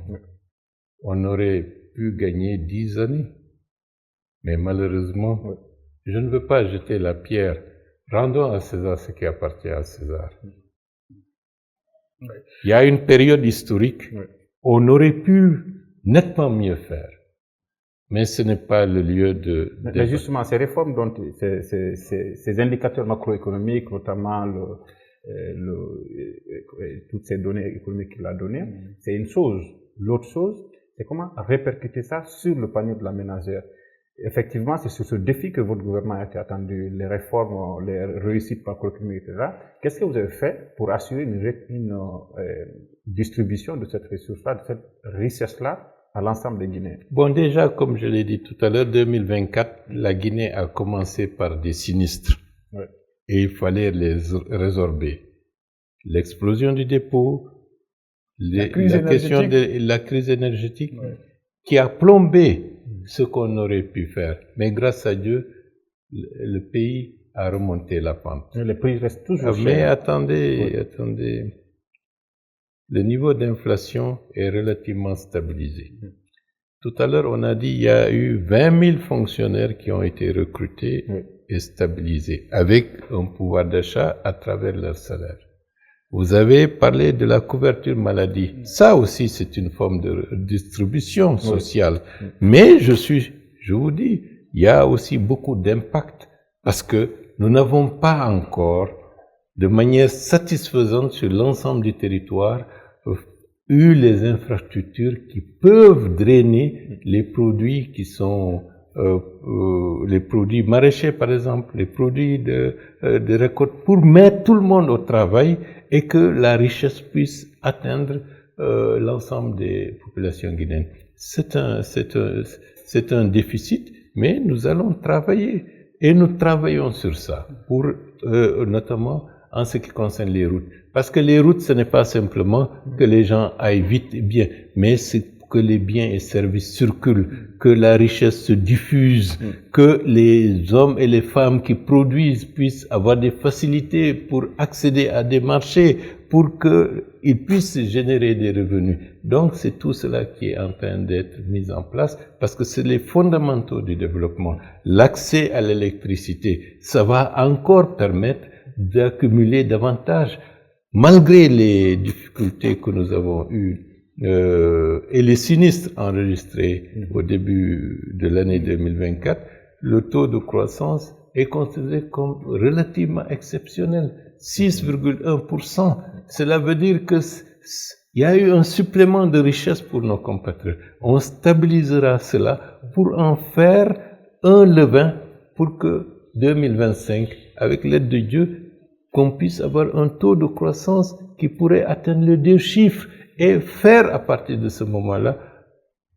on aurait pu gagner 10 années. Mais malheureusement, je ne veux pas jeter la pierre. Rendons à César ce qui appartient à César. Il y a une période historique où on aurait pu nettement mieux faire. Mais ce n'est pas le lieu de... Mais justement, ces réformes, dont ces indicateurs macroéconomiques, notamment toutes ces données économiques qu'il a données, c'est une chose. L'autre chose, c'est comment répercuter ça sur le panier de la ménagère. Effectivement, c'est sur ce défi que votre gouvernement a été attendu, les réformes, les réussites macroéconomiques, etc. Qu'est-ce que vous avez fait pour assurer une distribution de cette ressource-là, de cette richesse-là à l'ensemble des Guinéens? Bon, déjà, comme je l'ai dit tout à l'heure, 2024, la Guinée a commencé par des sinistres. Oui. Et il fallait les résorber. L'explosion du dépôt, la question de la crise énergétique, qui a plombé ce qu'on aurait pu faire. Mais grâce à Dieu, le pays a remonté la pente. Les prix restent toujours chers. Mais attendez. Le niveau d'inflation est relativement stabilisé. Tout à l'heure, on a dit qu'il y a eu 20 000 fonctionnaires qui ont été recrutés et stabilisés, avec un pouvoir d'achat à travers leur salaire. Vous avez parlé de la couverture maladie. Ça aussi, c'est une forme de distribution sociale. Mais je vous dis, il y a aussi beaucoup d'impact parce que nous n'avons pas encore, de manière satisfaisante sur l'ensemble du territoire, eu les infrastructures qui peuvent drainer les produits qui sont les produits maraîchers, par exemple, les produits de récolte, pour mettre tout le monde au travail et que la richesse puisse atteindre l'ensemble des populations guinéennes. C'est un déficit, mais nous allons travailler et nous travaillons sur ça, pour notamment en ce qui concerne les routes. Parce que les routes, ce n'est pas simplement que les gens aillent vite et bien, mais c'est que les biens et services circulent, que la richesse se diffuse, que les hommes et les femmes qui produisent puissent avoir des facilités pour accéder à des marchés, pour qu'ils puissent générer des revenus. Donc c'est tout cela qui est en train d'être mis en place, parce que c'est les fondamentaux du développement. L'accès à l'électricité, ça va encore permettre d'accumuler davantage, malgré les difficultés que nous avons eues et les sinistres enregistrés au début de l'année 2024, le taux de croissance est considéré comme relativement exceptionnel, 6,1%. Cela veut dire que il y a eu un supplément de richesse pour nos compatriotes. On stabilisera cela pour en faire un levain pour que 2025, avec l'aide de Dieu, qu'on puisse avoir un taux de croissance qui pourrait atteindre les 2 chiffres et faire à partir de ce moment-là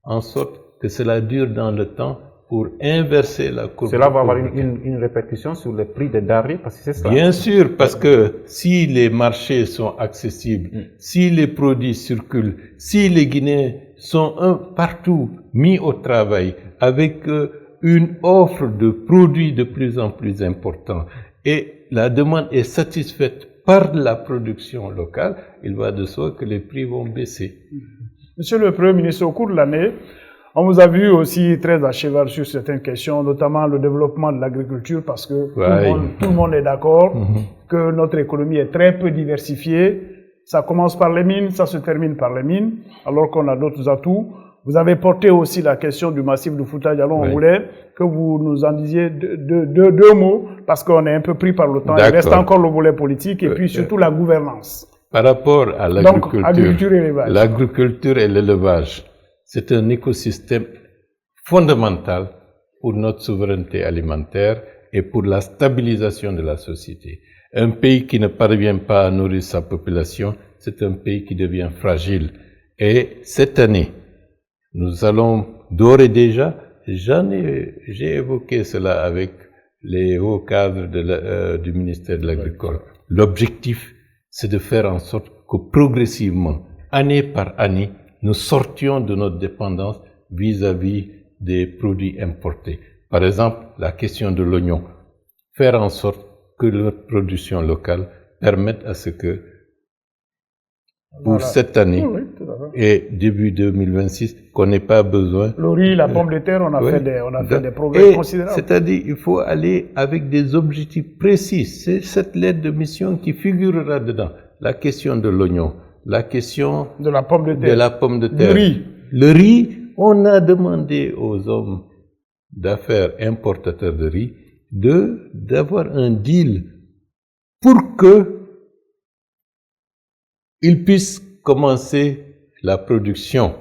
en sorte que cela dure dans le temps pour inverser la courbe. Cela va avoir une répercussion sur le prix des denrées, parce que c'est ça. Bien sûr, parce que si les marchés sont accessibles, si les produits circulent, si les Guinéens sont partout mis au travail avec une offre de produits de plus en plus importante et la demande est satisfaite par la production locale, il va de soi que les prix vont baisser. Monsieur le Premier ministre, au cours de l'année, on vous a vu aussi très à cheval sur certaines questions, notamment le développement de l'agriculture, parce que tout le monde est d'accord que notre économie est très peu diversifiée. Ça commence par les mines, ça se termine par les mines, alors qu'on a d'autres atouts. Vous avez porté aussi la question du massif de Fouta Djallon. On voulait que vous nous en disiez deux mots, parce qu'on est un peu pris par le temps. Il reste encore le volet politique et puis surtout la gouvernance. Par rapport à l'agriculture, l'agriculture et l'élevage, c'est un écosystème fondamental pour notre souveraineté alimentaire et pour la stabilisation de la société. Un pays qui ne parvient pas à nourrir sa population, c'est un pays qui devient fragile. Et cette année, nous allons d'ores et déjà, j'ai évoqué cela avec les hauts cadres du ministère de l'Agriculture. L'objectif, c'est de faire en sorte que progressivement, année par année, nous sortions de notre dépendance vis-à-vis des produits importés. Par exemple, la question de l'oignon. Faire en sorte que notre production locale permette à ce que pour cette année et début 2026, qu'on n'ait pas besoin. Le riz, la pomme de terre, on a fait des progrès considérables. C'est-à-dire, il faut aller avec des objectifs précis. C'est cette lettre de mission qui figurera dedans. La question de l'oignon, la question de la pomme de terre, le riz. Le riz, on a demandé aux hommes d'affaires importateurs de riz d'avoir un deal pour que ils puissent commencer la production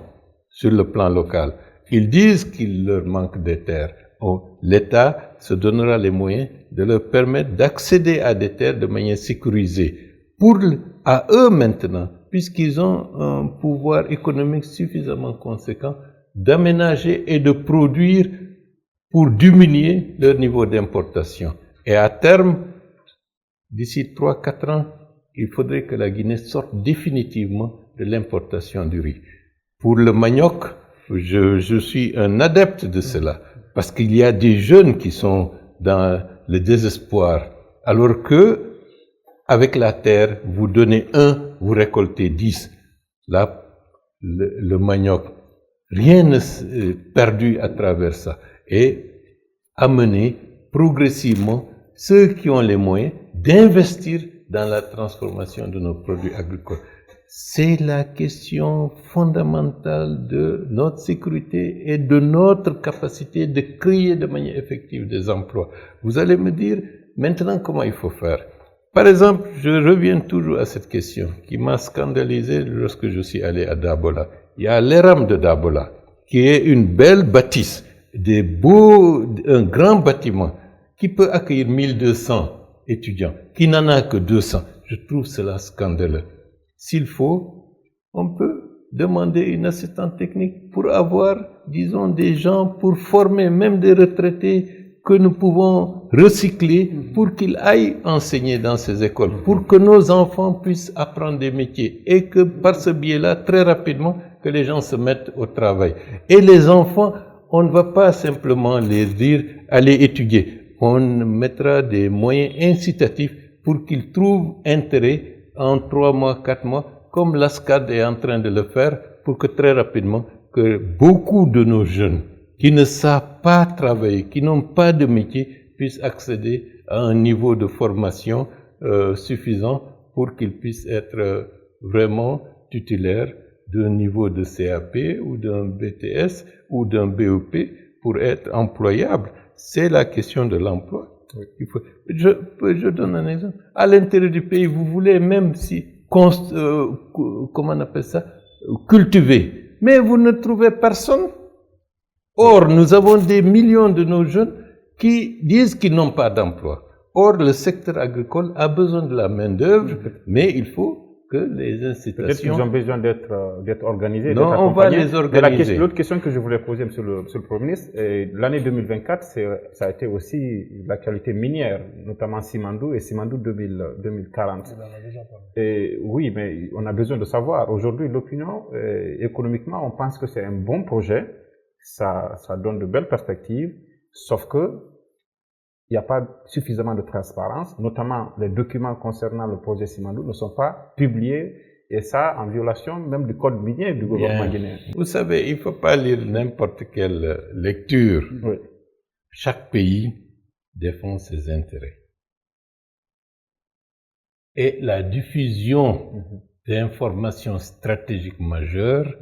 sur le plan local. Ils disent qu'il leur manque de terres. L'État se donnera les moyens de leur permettre d'accéder à des terres de manière sécurisée. À eux maintenant, puisqu'ils ont un pouvoir économique suffisamment conséquent, d'aménager et de produire pour diminuer leur niveau d'importation. Et à terme, d'ici 3-4 ans, il faudrait que la Guinée sorte définitivement de l'importation du riz. Pour le manioc, je suis un adepte de cela, parce qu'il y a des jeunes qui sont dans le désespoir, alors que, avec la terre, vous donnez 1, vous récoltez 10. Là, le manioc, rien n'est perdu à travers ça. Et amener progressivement ceux qui ont les moyens d'investir dans la transformation de nos produits agricoles. C'est la question fondamentale de notre sécurité et de notre capacité de créer de manière effective des emplois. Vous allez me dire maintenant comment il faut faire. Par exemple, je reviens toujours à cette question qui m'a scandalisé lorsque je suis allé à Dabola. Il y a l'ERAM de Dabola, qui est une belle bâtisse, un grand bâtiment qui peut accueillir 1200 étudiants, qui n'en a que 200. Je trouve cela scandaleux. S'il faut, on peut demander une assistante technique pour avoir, disons, des gens pour former même des retraités que nous pouvons recycler pour qu'ils aillent enseigner dans ces écoles, pour que nos enfants puissent apprendre des métiers et que par ce biais-là, très rapidement, que les gens se mettent au travail. Et les enfants, on ne va pas simplement les dire « allez étudier ». On mettra des moyens incitatifs pour qu'ils trouvent intérêt en 3 mois, 4 mois, comme l'ASCAD est en train de le faire, pour que très rapidement, que beaucoup de nos jeunes qui ne savent pas travailler, qui n'ont pas de métier, puissent accéder à un niveau de formation suffisant pour qu'ils puissent être vraiment titulaires d'un niveau de CAP ou d'un BTS ou d'un BEP pour être employables. C'est la question de l'emploi. Je donne un exemple. À l'intérieur du pays, vous voulez même comment on appelle ça, cultiver, mais vous ne trouvez personne. Or, nous avons des millions de nos jeunes qui disent qu'ils n'ont pas d'emploi. Or, le secteur agricole a besoin de la main-d'œuvre, mais il faut que les incitations... Peut-être qu'ils ont besoin d'être organisés, non, on va les organiser. L'autre question que je voulais poser, Monsieur le Premier ministre, l'année 2024, ça a été aussi l'actualité minière, notamment Simandou et Simandou 2040. Et oui, mais on a besoin de savoir. Aujourd'hui, l'opinion, économiquement, on pense que c'est un bon projet, ça donne de belles perspectives, sauf que il n'y a pas suffisamment de transparence, notamment les documents concernant le projet Simandou ne sont pas publiés, et ça en violation même du code minier du gouvernement guinéen. Vous savez, il ne faut pas lire n'importe quelle lecture. Oui. Chaque pays défend ses intérêts. Et la diffusion d'informations stratégiques majeures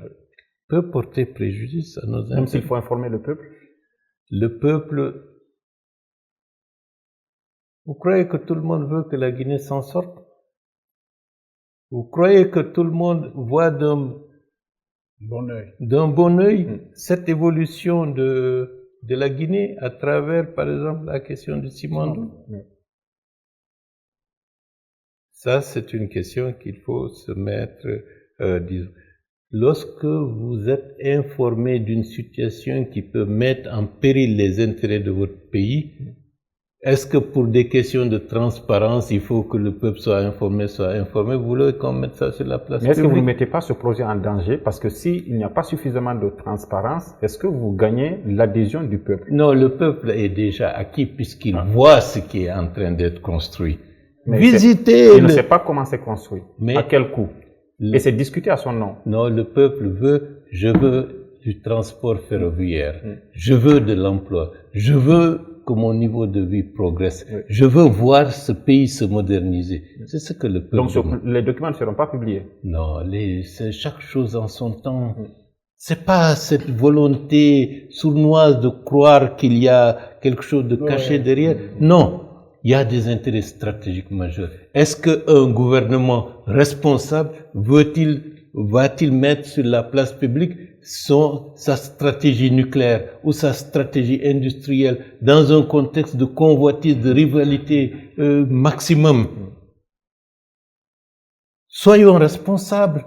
peut porter préjudice à nos intérêts. Même s'il faut informer le peuple. Le peuple... Vous croyez que tout le monde veut que la Guinée s'en sorte? Vous croyez que tout le monde voit d'un bon œil cette évolution de la Guinée à travers, par exemple, la question du Simandou? Ça, c'est une question qu'il faut se mettre, disons. Lorsque vous êtes informé d'une situation qui peut mettre en péril les intérêts de votre pays, est-ce que pour des questions de transparence, il faut que le peuple soit informé? Vous voulez qu'on mette ça sur la place publique? Mais est-ce que vous ne mettez pas ce projet en danger? Parce que s'il n'y a pas suffisamment de transparence, est-ce que vous gagnez l'adhésion du peuple? Non, le peuple est déjà acquis puisqu'il voit ce qui est en train d'être construit. Mais visitez... Il ne sait pas comment c'est construit, à quel coût. Et c'est discuté à son nom. Non, le peuple veut, je veux du transport ferroviaire, je veux de l'emploi, je veux que mon niveau de vie progresse. Je veux voir ce pays se moderniser. C'est ce que le peuple demande. Donc les documents ne seront pas publiés? Non, c'est chaque chose en son temps. C'est pas cette volonté sournoise de croire qu'il y a quelque chose de caché derrière. Non, il y a des intérêts stratégiques majeurs. Est-ce qu'un gouvernement responsable va-t-il mettre sur la place publique sa stratégie nucléaire ou sa stratégie industrielle dans un contexte de convoitise, de rivalité maximum? Soyons responsables.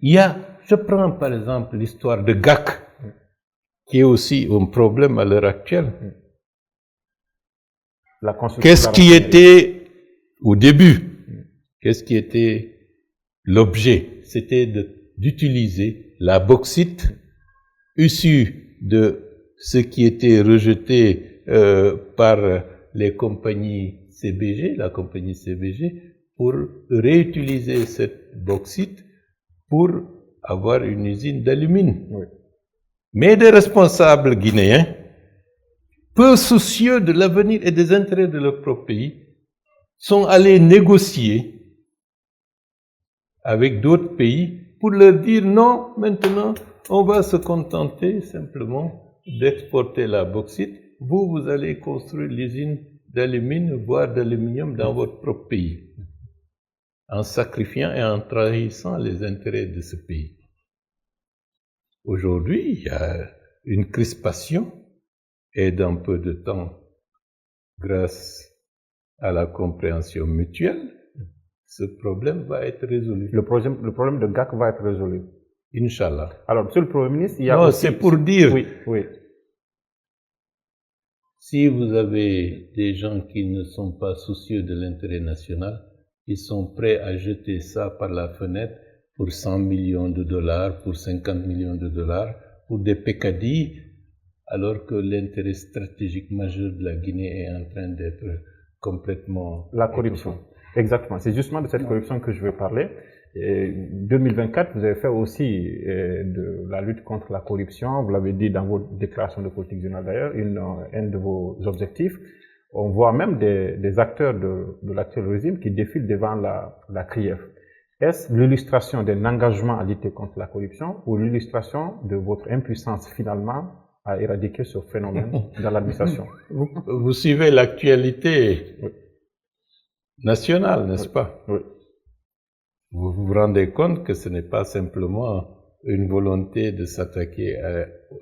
Je prends par exemple l'histoire de GAC, qui est aussi un problème à l'heure actuelle. Qu'est-ce qui était, au début, qu'est-ce qui était l'objet? C'était d'utiliser la bauxite issue de ce qui était rejeté par les compagnies CBG, la compagnie CBG, pour réutiliser cette bauxite pour avoir une usine d'alumine. Oui. Mais des responsables guinéens, peu soucieux de l'avenir et des intérêts de leur propre pays, sont allés négocier avec d'autres pays pour leur dire non, maintenant, on va se contenter simplement d'exporter la bauxite. Vous allez construire l'usine d'alumine, voire d'aluminium dans votre propre pays, en sacrifiant et en trahissant les intérêts de ce pays. Aujourd'hui, il y a une crispation et dans peu de temps, grâce à la compréhension mutuelle, ce problème va être résolu. Le problème de GAC va être résolu. Inch'Allah. Alors, Monsieur le Premier ministre, il y a non, aussi... c'est pour dire... Oui, oui. Si vous avez des gens qui ne sont pas soucieux de l'intérêt national, ils sont prêts à jeter ça par la fenêtre pour 100 millions de dollars, pour 50 millions de dollars, pour des peccadilles, alors que l'intérêt stratégique majeur de la Guinée est en train d'être complètement... La corruption. Exactement. C'est justement de cette corruption que je veux parler. Et 2024, vous avez fait aussi de la lutte contre la corruption. Vous l'avez dit dans votre déclaration de politique générale d'ailleurs, un de vos objectifs. On voit même des acteurs de l'actuel régime qui défilent devant la CRIEF. Est-ce l'illustration d'un engagement à lutter contre la corruption ou l'illustration de votre impuissance finalement à éradiquer ce phénomène dans l'administration? Vous suivez l'actualité nationale, n'est-ce pas? Oui. Vous vous rendez compte que ce n'est pas simplement une volonté de s'attaquer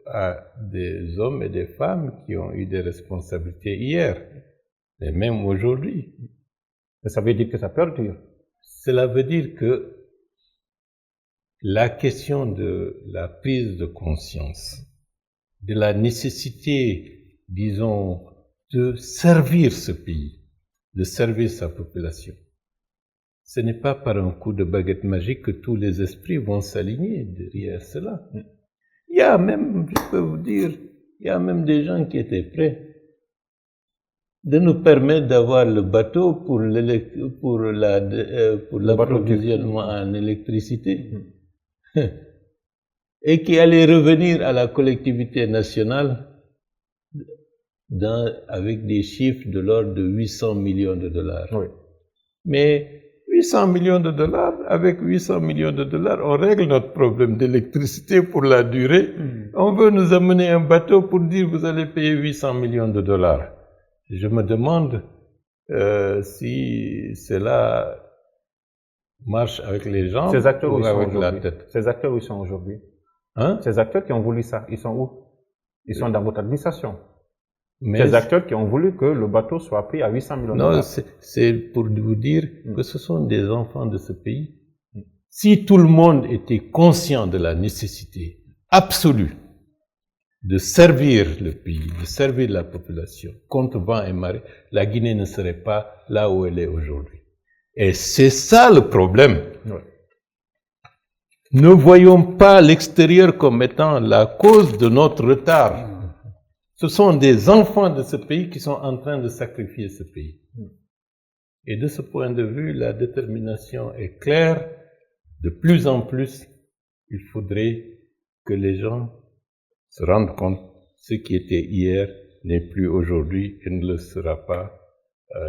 à des hommes et des femmes qui ont eu des responsabilités hier, et même aujourd'hui. Mais ça veut dire que ça perdure. Cela veut dire que la question de la prise de conscience, de la nécessité, disons, de servir ce pays, de servir sa population, ce n'est pas par un coup de baguette magique que tous les esprits vont s'aligner derrière cela. Il y a même, je peux vous dire, il y a même des gens qui étaient prêts de nous permettre d'avoir le bateau pour l'approvisionnement en électricité et qui allaient revenir à la collectivité nationale avec des chiffres de l'ordre de 800 millions de dollars. Oui. Mais 800 millions de dollars, avec 800 millions de dollars, on règle notre problème d'électricité pour la durée. On veut nous amener un bateau pour dire vous allez payer 800 millions de dollars. Je me demande si cela marche avec les gens ou avec la tête. Ces acteurs, où ils sont aujourd'hui? Hein? Ces acteurs qui ont voulu ça, ils sont où? Ils sont dans votre administration. Mais ces acteurs qui ont voulu que le bateau soit pris à 800 millions de dollars. Non, c'est pour vous dire que ce sont des enfants de ce pays. Si tout le monde était conscient de la nécessité absolue de servir le pays, de servir la population contre vent et marée, la Guinée ne serait pas là où elle est aujourd'hui. Et c'est ça le problème. Oui. Ne voyons pas l'extérieur comme étant la cause de notre retard. Ce sont des enfants de ce pays qui sont en train de sacrifier ce pays. Et de ce point de vue, la détermination est claire. De plus en plus, il faudrait que les gens se rendent compte que ce qui était hier n'est plus aujourd'hui et ne le sera pas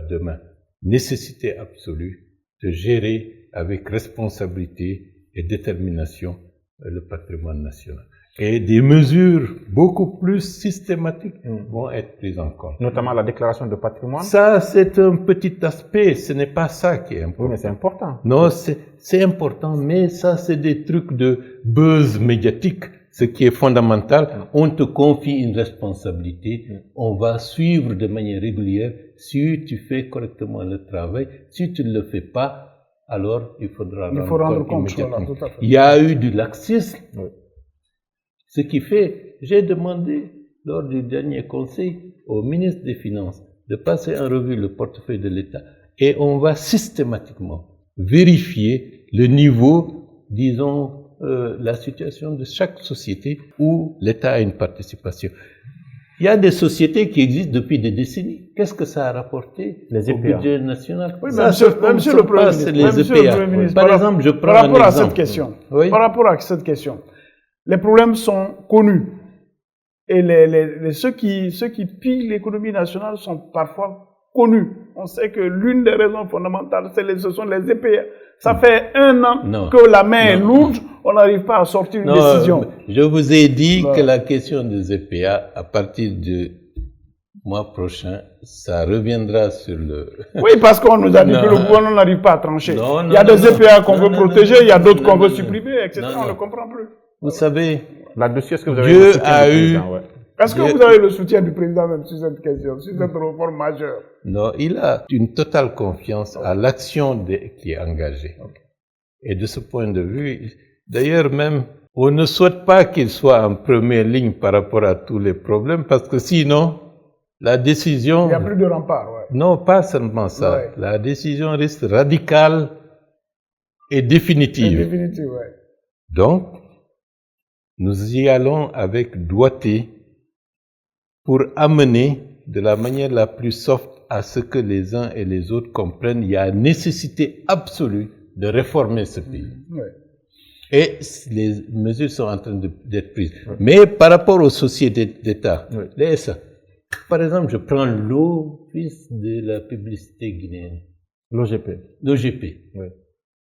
demain. Nécessité absolue de gérer avec responsabilité et détermination le patrimoine national. Et des mesures beaucoup plus systématiques vont être prises en compte. Notamment la déclaration de patrimoine. Ça, c'est un petit aspect, ce n'est pas ça qui est important. Oui, mais c'est important. Non, c'est important, mais ça, c'est des trucs de buzz médiatique. Ce qui est fondamental, on te confie une responsabilité, on va suivre de manière régulière. Si tu fais correctement le travail, si tu ne le fais pas, alors il faudra rendre compte. Voilà, tout à fait. Il y a eu du laxisme. Oui. Ce qui fait, j'ai demandé lors du dernier conseil au ministre des Finances de passer en revue le portefeuille de l'État et on va systématiquement vérifier le niveau, disons, la situation de chaque société où l'État a une participation. Il y a des sociétés qui existent depuis des décennies. Qu'est-ce que ça a rapporté au budget national? Oui, monsieur le Premier ministre, par exemple, je prends par rapport à cette question, par rapport à cette question, les problèmes sont connus et ceux qui pillent l'économie nationale sont parfois connus. On sait que l'une des raisons fondamentales, ce sont les EPA. Ça fait 1 an que la main est lourde, on n'arrive pas à sortir une décision. Je vous ai dit que la question des EPA, à partir du mois prochain, ça reviendra sur le... Oui, parce qu'on nous a dit que le gouvernement n'arrive pas à trancher. Il y a des EPA qu'on veut protéger, il y a d'autres qu'on veut supprimer, etc. On ne comprend plus. Vous savez, là-dessus, est-ce que vous avez le soutien du président? Est-ce que vous avez le soutien du président même sur cette question, sur cette réforme majeure? Non, il a une totale confiance à l'action qui est engagée. Et de ce point de vue, d'ailleurs même, on ne souhaite pas qu'il soit en première ligne par rapport à tous les problèmes, parce que sinon, la décision... Il n'y a plus de rempart, Non, pas seulement ça. La décision reste radicale et définitive. Donc, nous y allons avec doigté pour amener de la manière la plus soft à ce que les uns et les autres comprennent. Il y a nécessité absolue de réformer ce pays. Et les mesures sont en train d'être prises. Mais par rapport aux sociétés d'État, les SA, par exemple, je prends l'Office de la publicité guinéenne. L'OGP.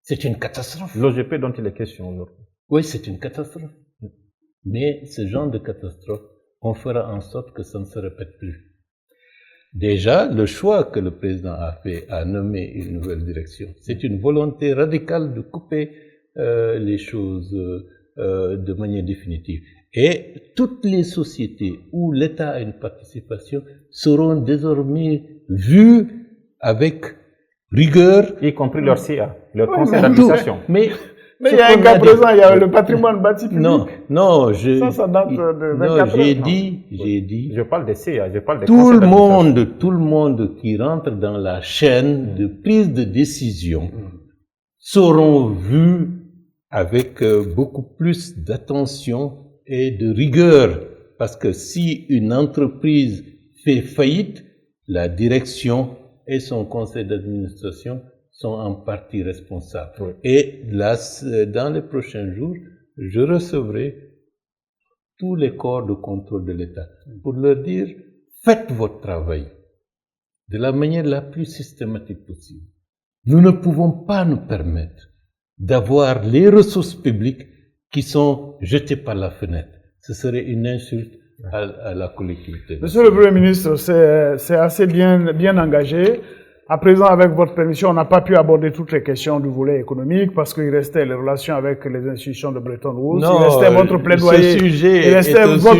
C'est une catastrophe. L'OGP dont il est question aujourd'hui. Oui, c'est une catastrophe. Mais ce genre de catastrophe, on fera en sorte que ça ne se répète plus. Déjà, le choix que le président a fait à nommer une nouvelle direction, c'est une volonté radicale de couper les choses de manière définitive. Et toutes les sociétés où l'État a une participation seront désormais vues avec rigueur. Y compris leur CIA, leur conseil d'administration. Mais il y a un cas présent, il y a le patrimoine bâti public. Ça date de 24 j'ai dit. Je parle des CIA, je parle des tout le monde qui rentre dans la chaîne de prise de décision seront vus avec beaucoup plus d'attention et de rigueur. Parce que si une entreprise fait faillite, la direction et son conseil d'administration sont en partie responsables. Et là, dans les prochains jours, je recevrai tous les corps de contrôle de l'État pour leur dire, faites votre travail de la manière la plus systématique possible. Nous ne pouvons pas nous permettre d'avoir les ressources publiques qui sont jetées par la fenêtre. Ce serait une insulte à la collectivité. Monsieur le Premier ministre, c'est assez bien engagé. À présent, avec votre permission, on n'a pas pu aborder toutes les questions du volet économique parce qu'il restait les relations avec les institutions de Bretton Woods. Il restait votre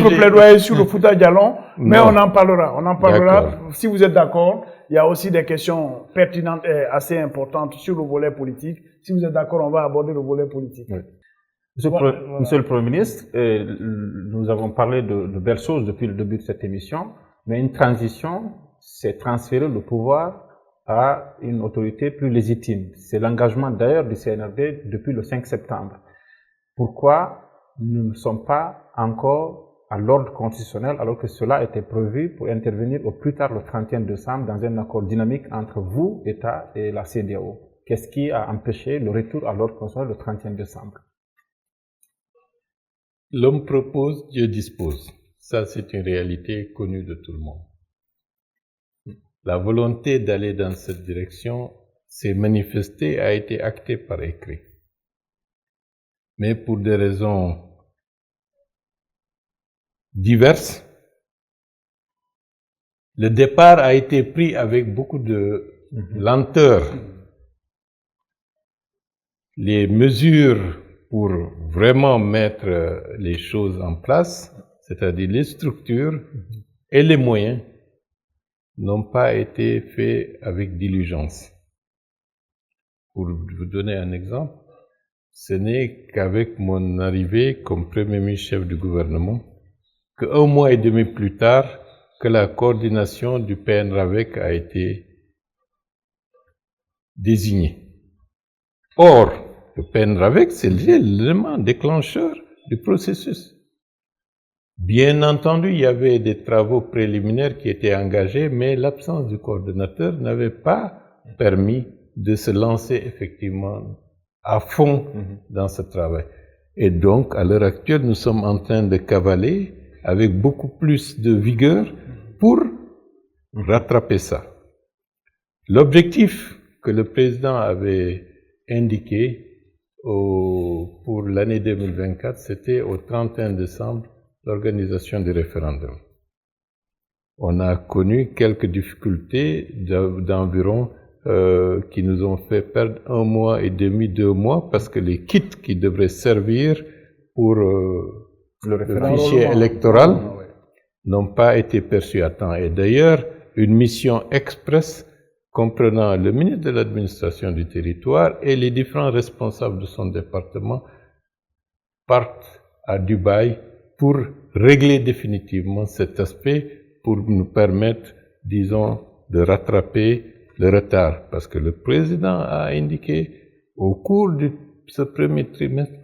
plaidoyer sur le Fouta Djallon, mais on en parlera. On en parlera. Si vous êtes d'accord, il y a aussi des questions pertinentes et assez importantes sur le volet politique. Si vous êtes d'accord, on va aborder le volet politique. Monsieur le Premier ministre, nous avons parlé de belles choses depuis le début de cette émission, mais une transition, c'est transférer le pouvoir à une autorité plus légitime. C'est l'engagement d'ailleurs du CNRD depuis le 5 septembre. Pourquoi nous ne sommes pas encore à l'ordre constitutionnel alors que cela était prévu pour intervenir au plus tard le 31 décembre dans un accord dynamique entre vous, État, et la CEDEAO? Qu'est-ce qui a empêché le retour à l'ordre constitutionnel le 31 décembre? L'homme propose, Dieu dispose. Ça, c'est une réalité connue de tout le monde. La volonté d'aller dans cette direction s'est manifestée, a été actée par écrit. Mais pour des raisons diverses. Le départ a été pris avec beaucoup de lenteur. Les mesures pour vraiment mettre les choses en place, c'est-à-dire les structures et les moyens, n'ont pas été faits avec diligence. Pour vous donner un exemple, ce n'est qu'avec mon arrivée comme Premier ministre chef du gouvernement, qu'un mois et demi plus tard, que la coordination du PNRAVEC a été désignée. Or, le PNRAVEC, c'est l'élément déclencheur du processus. Bien entendu, il y avait des travaux préliminaires qui étaient engagés, mais l'absence du coordonnateur n'avait pas permis de se lancer effectivement à fond dans ce travail. Et donc, à l'heure actuelle, nous sommes en train de cavaler avec beaucoup plus de vigueur pour rattraper ça. L'objectif que le président avait indiqué pour l'année 2024, c'était au 31 décembre l'organisation du référendum. On a connu quelques difficultés d'environ qui nous ont fait perdre 1 mois et demi, 2 mois, parce que les kits qui devraient servir pour le fichier électoral n'ont pas été perçus à temps. Et d'ailleurs, une mission express comprenant le ministre de l'administration du territoire et les différents responsables de son département partent à Dubaï pour régler définitivement cet aspect, pour nous permettre, disons, de rattraper le retard. Parce que le président a indiqué, au cours de ce premier trimestre,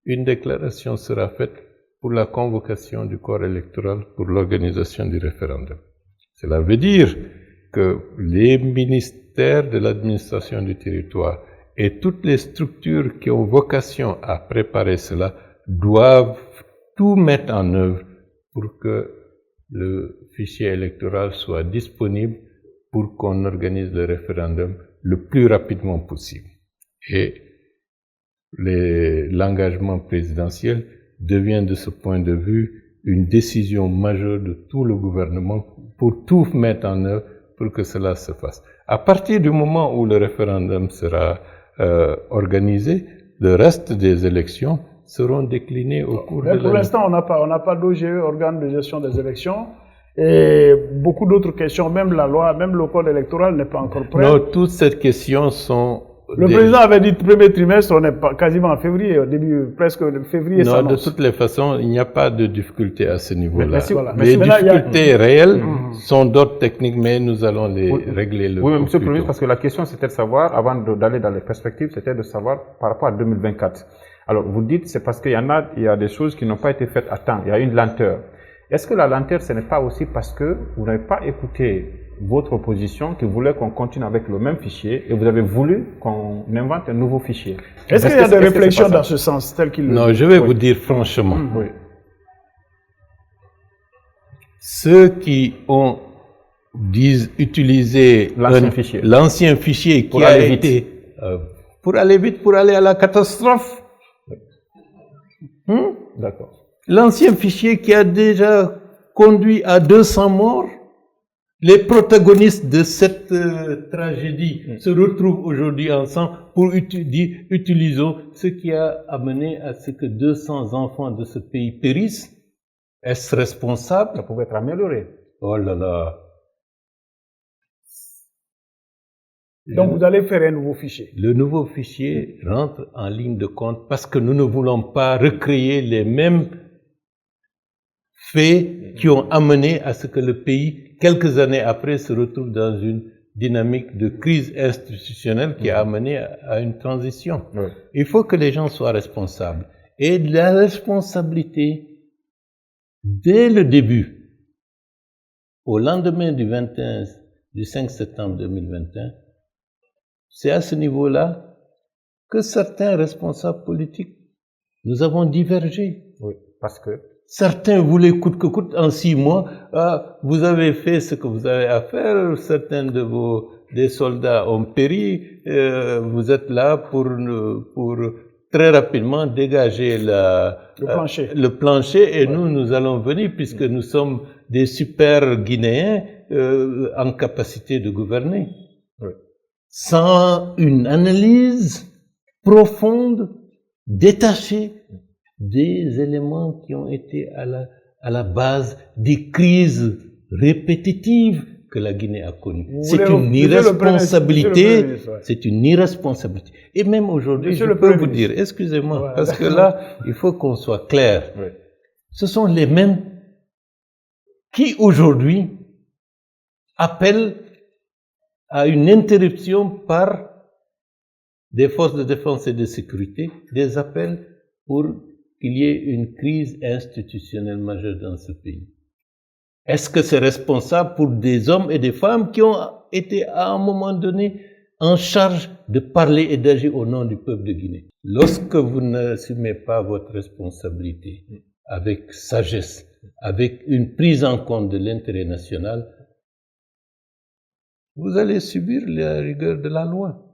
une déclaration sera faite pour la convocation du corps électoral pour l'organisation du référendum. Cela veut dire que les ministères de l'administration du territoire et toutes les structures qui ont vocation à préparer cela doivent tout mettre en œuvre pour que le fichier électoral soit disponible pour qu'on organise le référendum le plus rapidement possible. Et l'engagement présidentiel devient de ce point de vue une décision majeure de tout le gouvernement pour tout mettre en œuvre pour que cela se fasse. À partir du moment où le référendum sera organisé, le reste des élections seront déclinées au cours de l'année. Pour l'instant, on n'a pas d'OGE, organe de gestion des élections, et beaucoup d'autres questions, même la loi, même le code électoral n'est pas encore prêt. Non, toutes ces questions sont... Le président avait dit premier trimestre, on est quasiment en février, au début, presque février. Non, de toutes les façons, il n'y a pas de difficulté à ce niveau-là. Voilà. Les difficultés réelles sont d'ordre technique, mais nous allons les régler le plus tôt. Oui, monsieur le Premier ministre, parce que la question c'était de savoir, avant d'aller dans les perspectives, c'était de savoir par rapport à 2024. Alors, vous dites, c'est parce qu'il y a des choses qui n'ont pas été faites à temps, il y a une lenteur. Est-ce que la lenteur, ce n'est pas aussi parce que vous n'avez pas écouté votre opposition qui voulait qu'on continue avec le même fichier et vous avez voulu qu'on invente un nouveau fichier? Est-ce qu'il y a des réflexions dans ce sens, tel qu'il le dit? Non, je vais vous dire franchement. Ceux qui ont utilisé l'ancien fichier qui a été pour aller vite, pour aller à la catastrophe. D'accord. L'ancien fichier qui a déjà conduit à 200 morts. Les protagonistes de cette tragédie se retrouvent aujourd'hui ensemble pour utilisons ce qui a amené à ce que 200 enfants de ce pays périssent. Est-ce responsable? Ça pouvait être amélioré. Oh là là. Donc vous allez faire un nouveau fichier. Le nouveau fichier rentre en ligne de compte parce que nous ne voulons pas recréer les mêmes faits qui ont amené à ce que le pays, quelques années après, se retrouve dans une dynamique de crise institutionnelle qui a amené à une transition. Il faut que les gens soient responsables. Et la responsabilité, dès le début, au lendemain du 5 septembre 2021, c'est à ce niveau-là que certains responsables politiques, nous avons divergé. Oui, parce que certains voulaient coûte que coûte en 6 mois. Vous avez fait ce que vous avez à faire. Certains des soldats ont péri. Vous êtes là pour très rapidement dégager le plancher et nous allons venir puisque nous sommes des super Guinéens en capacité de gouverner. Oui. Sans une analyse profonde, détachée des éléments qui ont été à la base des crises répétitives que la Guinée a connues. C'est une irresponsabilité. C'est une irresponsabilité. Et même aujourd'hui, je peux vous dire, excusez-moi, parce que là, il faut qu'on soit clair. Oui. Ce sont les mêmes qui aujourd'hui appellent à une interruption par des forces de défense et de sécurité, des appels pour qu'il y ait une crise institutionnelle majeure dans ce pays. Est-ce que c'est responsable pour des hommes et des femmes qui ont été à un moment donné en charge de parler et d'agir au nom du peuple de Guinée? Lorsque vous n'assumez pas votre responsabilité avec sagesse, avec une prise en compte de l'intérêt national, vous allez subir la rigueur de la loi.